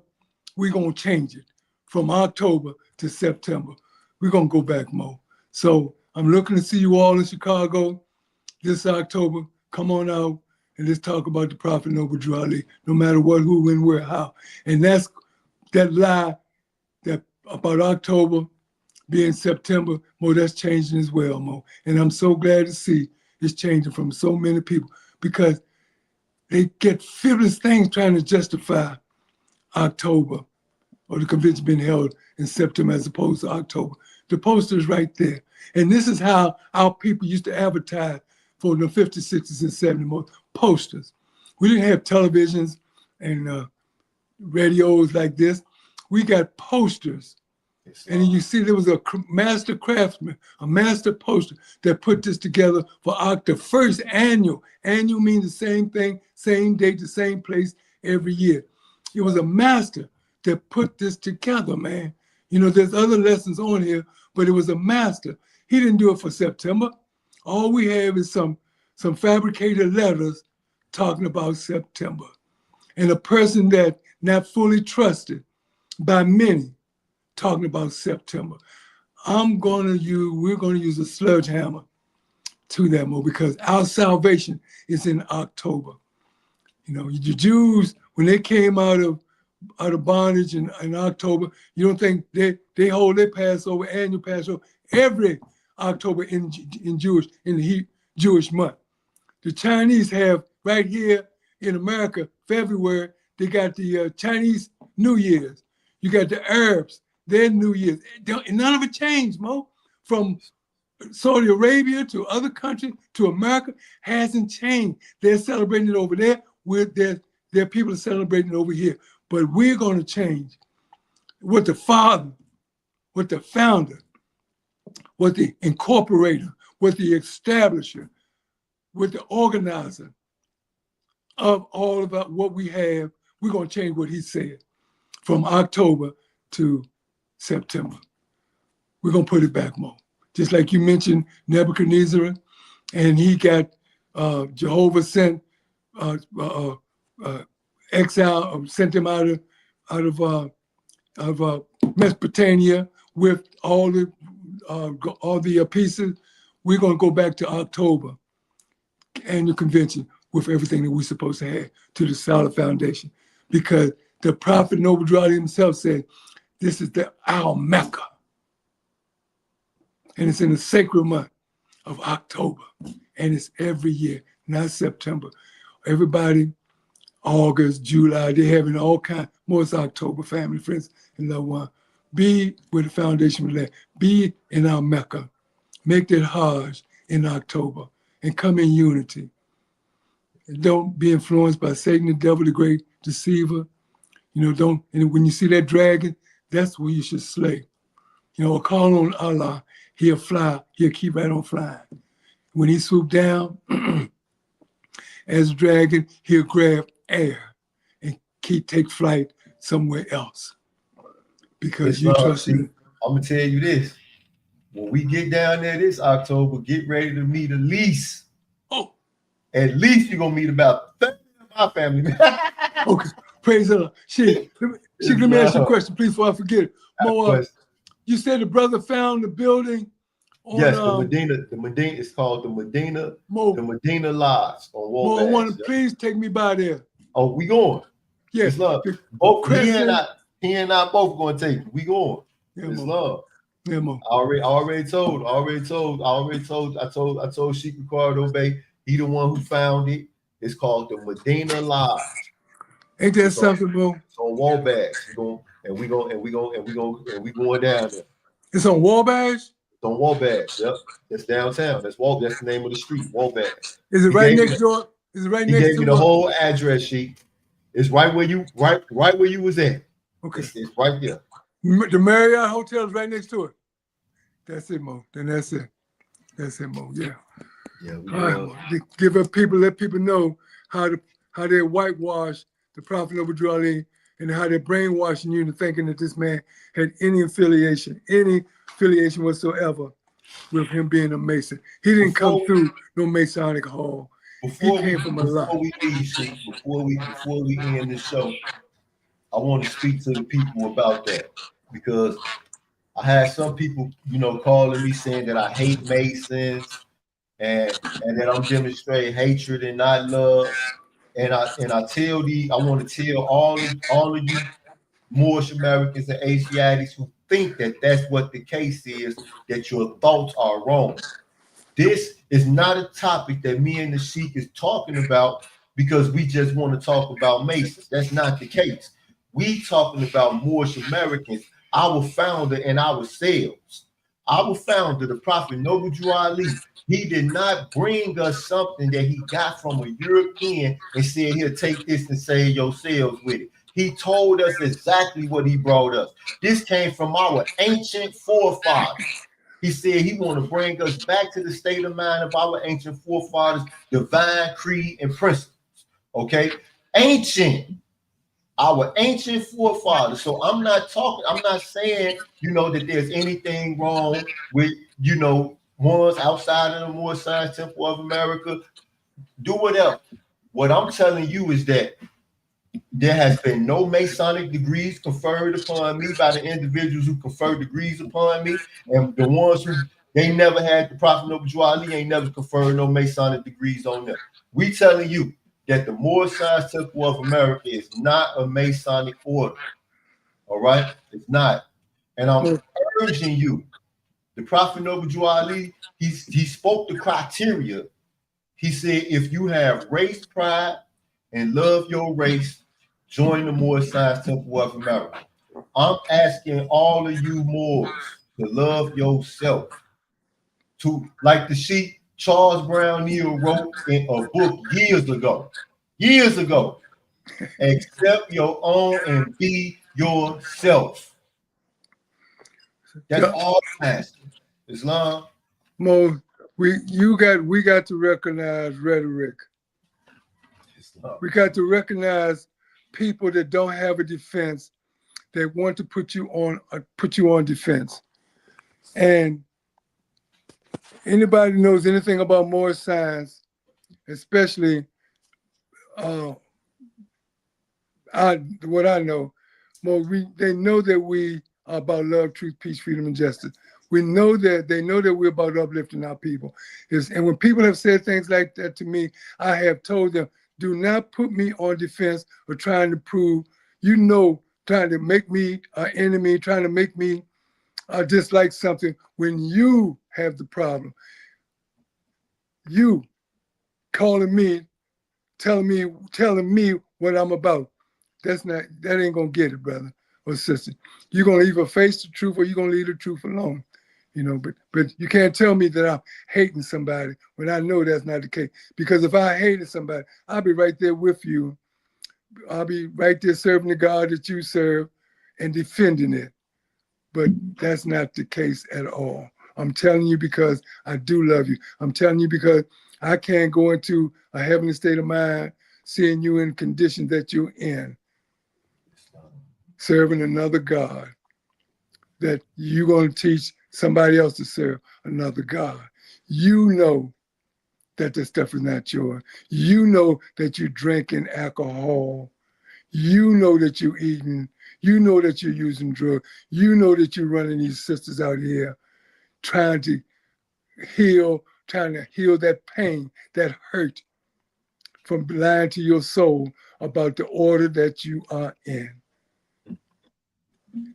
we're going to change it from October to September. We're going to go back, Mo. So I'm looking to see you all in Chicago this October. Come on out and let's talk about the Prophet Noble Drew Ali, no matter what, who, when, where, how. And that's that lie that about October being September, Mo, that's changing as well, Mo. And I'm so glad to see it's changing from so many people because they get frivolous things trying to justify October, or the convention being held in September as opposed to October. The poster is right there. And this is how our people used to advertise for the 50s, 60s, and 70s, posters. We didn't have televisions and radios like this. We got posters. And you see there was a master craftsman, a master poster that put this together for the first annual. Annual means the same thing, same date, the same place every year. It was a master that put this together, man. You know, there's other lessons on here, but it was a master. He didn't do it for September. All we have is some fabricated letters talking about September. And a person that not fully trusted by many talking about September. We're going to use a sledgehammer to that more because our salvation is in October. You know, the Jews, when they came out of bondage in October, you don't think they hold their Passover, annual Passover, every October in the Jewish month. The Chinese have right here in America, February, they got the Chinese New Year's. You got the Arabs, their New Year's. None of it changed, Mo. From Saudi Arabia to other countries to America hasn't changed. They're celebrating it over there. Their people are celebrating it over here. But we're going to change what the father, what the founder, what the incorporator, what the establisher, what the organizer of all of what we have. We're going to change what he said from October to September. We're going to put it back more. Just like you mentioned Nebuchadnezzar, and he got Jehovah sent exile, sent him out of Mesopotamia with all the pieces. We're going to go back to October annual convention with everything that we're supposed to have to the solid foundation, because the prophet Noble Drew himself said, "This is our Mecca," and it's in the sacred month of October, and it's every year, not September. Everybody, August, July, they're having all kinds. More it's October, family, friends, and loved ones. Be with the foundation of that. Be in our Mecca. Make that Hajj in October and come in unity. And don't be influenced by Satan, the devil, the great deceiver. You know, and when you see that dragon, that's who you should slay. You know, call on Allah, he'll fly, he'll keep right on flying. When he swoop down as a dragon, he'll grab air and take flight somewhere else. Because you trust him. I'm gonna tell you this. When we get down there this October, get ready to meet at least you're gonna meet about 30 of my family. Okay, praise the Lord. Sheik, let me ask you a question, please, before I forget it. Mo, you said the brother found the building on, yes, the Medina, it's called the Medina Lodge on Wabash. Please take me by there. Oh, we going. Yes. Love. Both he and I both going to take you. We going. Yeah, it's love. Yeah, Mo. I told Sheik Maurice Bey, he the one who found it. It's called the Medina Lodge. Ain't that something, Mo? It's on Wabash. We going down there. It's on Wabash? It's on Wabash. Yep. It's downtown. That's the name of the street, Wabash. Is it right next door? Is it right next to? He gave me the whole address sheet. It's right where you was at. Okay. It's right there. The Marriott Hotel is right next to it. That's it, Mo. Then that's it. That's it, Mo. Yeah. Yeah. All right, let people know how they whitewash the Prophet Noble Drew and how they're brainwashing you into thinking that this man had any affiliation whatsoever with him being a Mason. He didn't come through no Masonic hall. He came from a lot. Before we end the show, I want to speak to the people about that, because I had some people, calling me saying that I hate Masons and that I'm demonstrating hatred and not love. And I want to tell all of you Moorish Americans and Asiatics who think that that's what the case is, that your thoughts are wrong. This is not a topic that me and the Sheik is talking about because we just want to talk about Masons. That's not the case. We talking about Moorish Americans, our founder and ourselves. Our founder, the Prophet Noble Drew Ali, he did not bring us something that he got from a European and said, here, take this and save yourselves with it. He told us exactly what he brought us. This came from our ancient forefathers. He said he want to bring us back to the state of mind of our ancient forefathers, divine creed and principles. Okay? Ancient. Our ancient forefathers. So I'm not saying, that there's anything wrong with, ones outside of the Moorish Science Temple of America. Do whatever. What I'm telling you is that there has been no Masonic degrees conferred upon me by the individuals who conferred degrees upon me. And the ones who they never had the Prophet Noble Drew Ali ain't never conferred no Masonic degrees on them. We telling you that the Moorish Science Temple of America is not a Masonic order. All right? It's not. And I'm urging you, the Prophet Noble Drew Ali, he spoke the criteria. He said, if you have race pride and love your race, join the Moorish Science Temple of America. I'm asking all of you Moors to love yourself. To, like the Sheik Charles Brown Neal wrote in a book years ago, accept your own and be yourself. That's all I'm asking. Islam. Mo, we got to recognize rhetoric. We got to recognize people that don't have a defense. They want to put you on defense. And anybody knows anything about Moorish science, especially what I know, they know that we are about love, truth, peace, freedom, and justice. We know that they know that we're about uplifting our people. And when people have said things like that to me, I have told them, do not put me on defense or trying to prove, trying to make me an enemy, trying to make me dislike something when you have the problem. You calling me, telling me what I'm about. That ain't gonna get it, brother or sister. You're gonna either face the truth or you're gonna leave the truth alone. But you can't tell me that I'm hating somebody when I know that's not the case. Because if I hated somebody, I'll be right there with you. I'll be right there serving the God that you serve and defending it. But that's not the case at all. I'm telling you because I do love you. I'm telling you because I can't go into a heavenly state of mind seeing you in conditions that you're in, serving another God, that you're going to teach somebody else to serve another God. You know that this stuff is not yours. You know that you're drinking alcohol. You know that you're eating. You know that you're using drugs. You know that you're running these sisters out here trying to heal that pain, that hurt from lying to your soul about the order that you are in.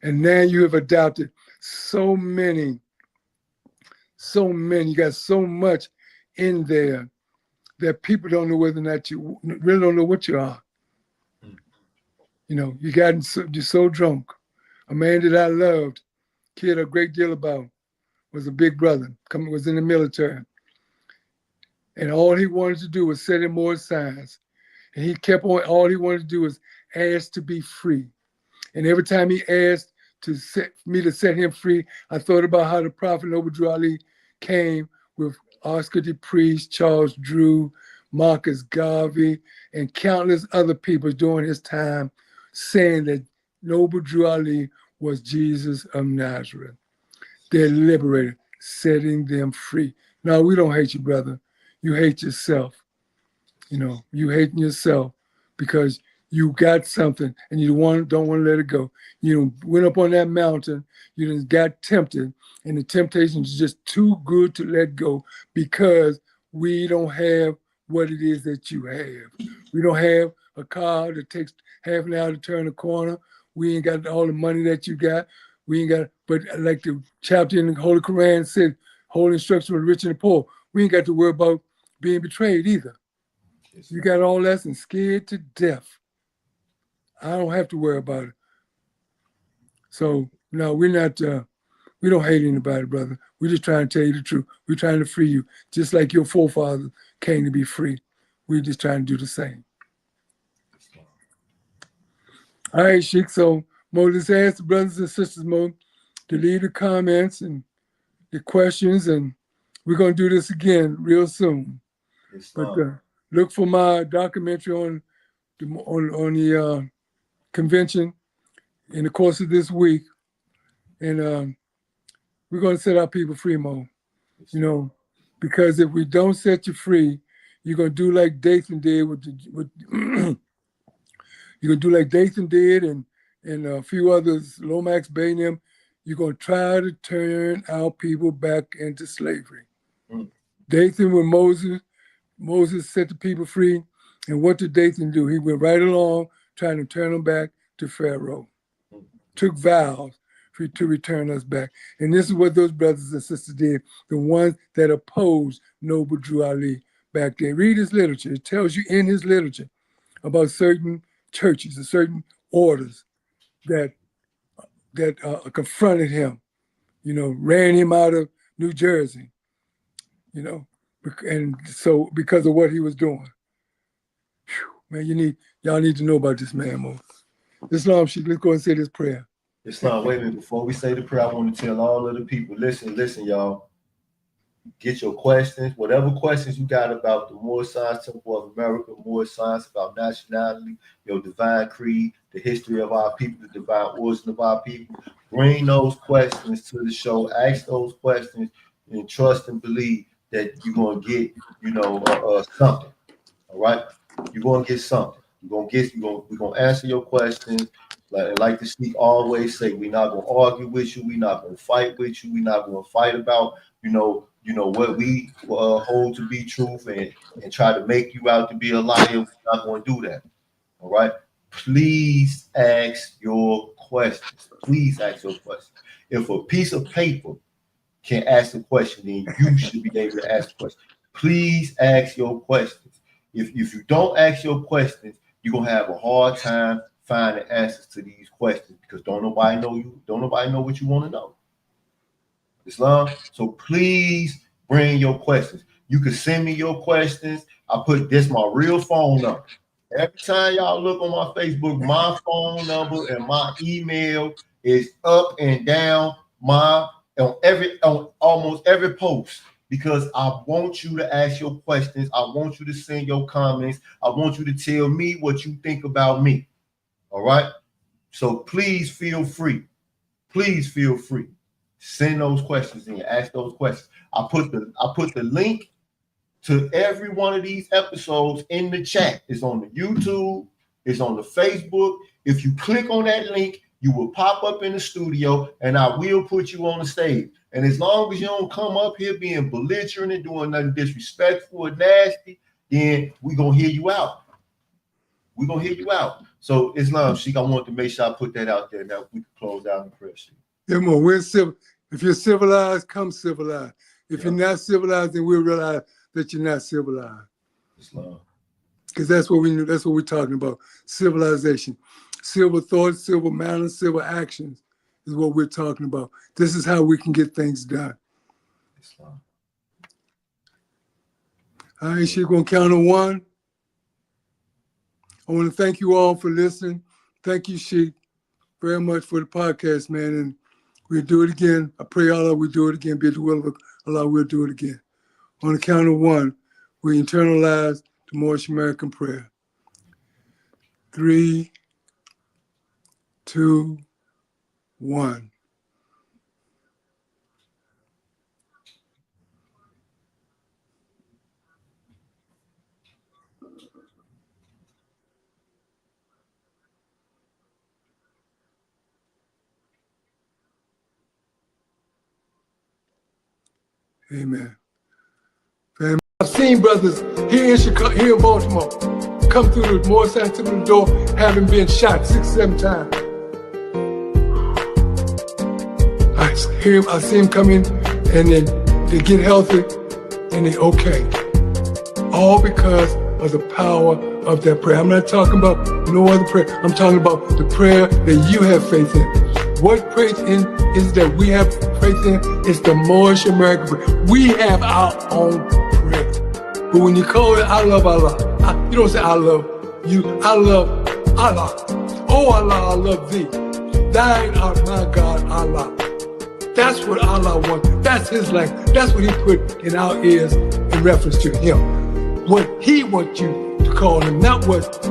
And now you have adopted so many, you got so much in there that people don't know whether or not you really don't know what you are. You're so drunk. A man that I loved, cared a great deal about, was a big brother, was in the military. And all he wanted to do was set in more signs. And he kept on, all he wanted to do was ask to be free. And every time he asked me to set him free, I thought about how the Prophet Noble Drew Ali came with Oscar DePriest, Charles Drew, Marcus Garvey, and countless other people during his time saying that Noble Drew Ali was Jesus of Nazareth. They're liberated, setting them free. No, we don't hate you, brother. You hate yourself. You hating yourself because you got something and you don't want to let it go. You went up on that mountain, you just got tempted, and the temptation is just too good to let go because we don't have what it is that you have. We don't have a car that takes half an hour to turn a corner. We ain't got all the money that you got. We ain't got, but like the chapter in the Holy Quran said, holy instruction for the rich and the poor, we ain't got to worry about being betrayed either. You got all that and scared to death. I don't have to worry about it. So no, we're not. We don't hate anybody, brother. We're just trying to tell you the truth. We're trying to free you, just like your forefathers came to be free. We're just trying to do the same. All right, Sheik. So Mo, let's ask the brothers and sisters, Mo, to leave the comments and the questions, and we're gonna do this again real soon. But look for my documentary on the convention in the course of this week, and we're going to set our people free, Mo. You know, because if we don't set you free, you're going to do like Dathan did you're going to do like Dathan did and a few others, Lomax Bay and them. You're going to try to turn our people back into slavery. Dathan with Moses set the people free. And what did Dathan do? He went right along trying to turn them back to Pharaoh. Took vows to return us back. And this is what those brothers and sisters did, the ones that opposed Noble Drew Ali back then. Read his literature. It tells you in his literature about certain churches and certain orders that confronted him, you know, ran him out of New Jersey, you know, and so because of what he was doing. Whew, man, y'all need to know about this man, Mo. Islam, let's go and say this prayer. Islam, wait a minute. Before we say the prayer, I want to tell all of the people, listen, y'all. Get your questions, whatever questions you got about the Moorish Science Temple of America, Moorish Science, about nationality, your divine creed, the history of our people, the divine origin of our people. Bring those questions to the show. Ask those questions and trust and believe that you're going to get, something. All right? You're going to get something. We're going to answer your questions. Like the Sheik always say, we're not going to argue with you. We're not going to fight with you. We're not going to fight about, what we hold to be truth and try to make you out to be a liar. We're not going to do that. All right. Please ask your questions. Please ask your questions. If a piece of paper can ask a question, then you should be able to ask a question. Please ask your questions. If you don't ask your questions, you're going to have a hard time finding answers to these questions because don't nobody know you. Don't nobody know what you want to know. Islam. So please bring your questions. You can send me your questions. I put this my real phone number. Every time y'all look on my Facebook, my phone number and my email is up and down on almost every post because I want you to ask your questions. I want you to send your comments. I want you to tell me what you think about me. All right. So please feel free. Please feel free. Send those questions in. Ask those questions. I put the link to every one of these episodes in the chat. It's on the YouTube. It's on the Facebook. If you click on that link, you will pop up in the studio, and I will put you on the stage. And as long as you don't come up here being belligerent and doing nothing disrespectful or nasty, then we're gonna hear you out. We're gonna hear you out. So Islam, Sheik, I want to make sure I put that out there. Now we can close down the prayer. Yeah, Mo, we're civil. If you're civilized, come civilized. If you're not civilized, then we'll realize that you're not civilized. Islam. Because that's what we knew. That's what we're talking about. Civilization, civil thoughts, civil manners, civil actions is what we're talking about. This is how we can get things done. Islam. All right, she's gonna count on one. I want to thank you all for listening. Thank you, Sheik, very much for the podcast, man. And we'll do it again. I pray Allah will do it again. Be the will of Allah, we'll do it again. On the count of one, we internalize the Moorish American prayer. 3, 2, 1. Amen. I've seen brothers here in Chicago, here in Baltimore, come through the Moorish American door, having been shot 6, 7 times. I see them come in, and then they get healthy, and they're okay. All because of the power of that prayer. I'm not talking about no other prayer. I'm talking about the prayer that you have faith in. What faith in is that we have faith in? It's the Moorish American prayer. We have our own prayer. But when you call it, I love Allah, you don't say I love you. I love Allah. Oh Allah, I love thee. Thine art my God, Allah. That's what Allah wants. That's his language. That's what he put in our ears in reference to him. What he wants you to call him, not what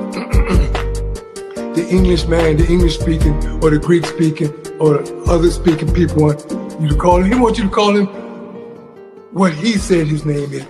the English man, the English speaking, or the Greek speaking, or the other speaking people want you to call him. He wants you to call him what he said his name is.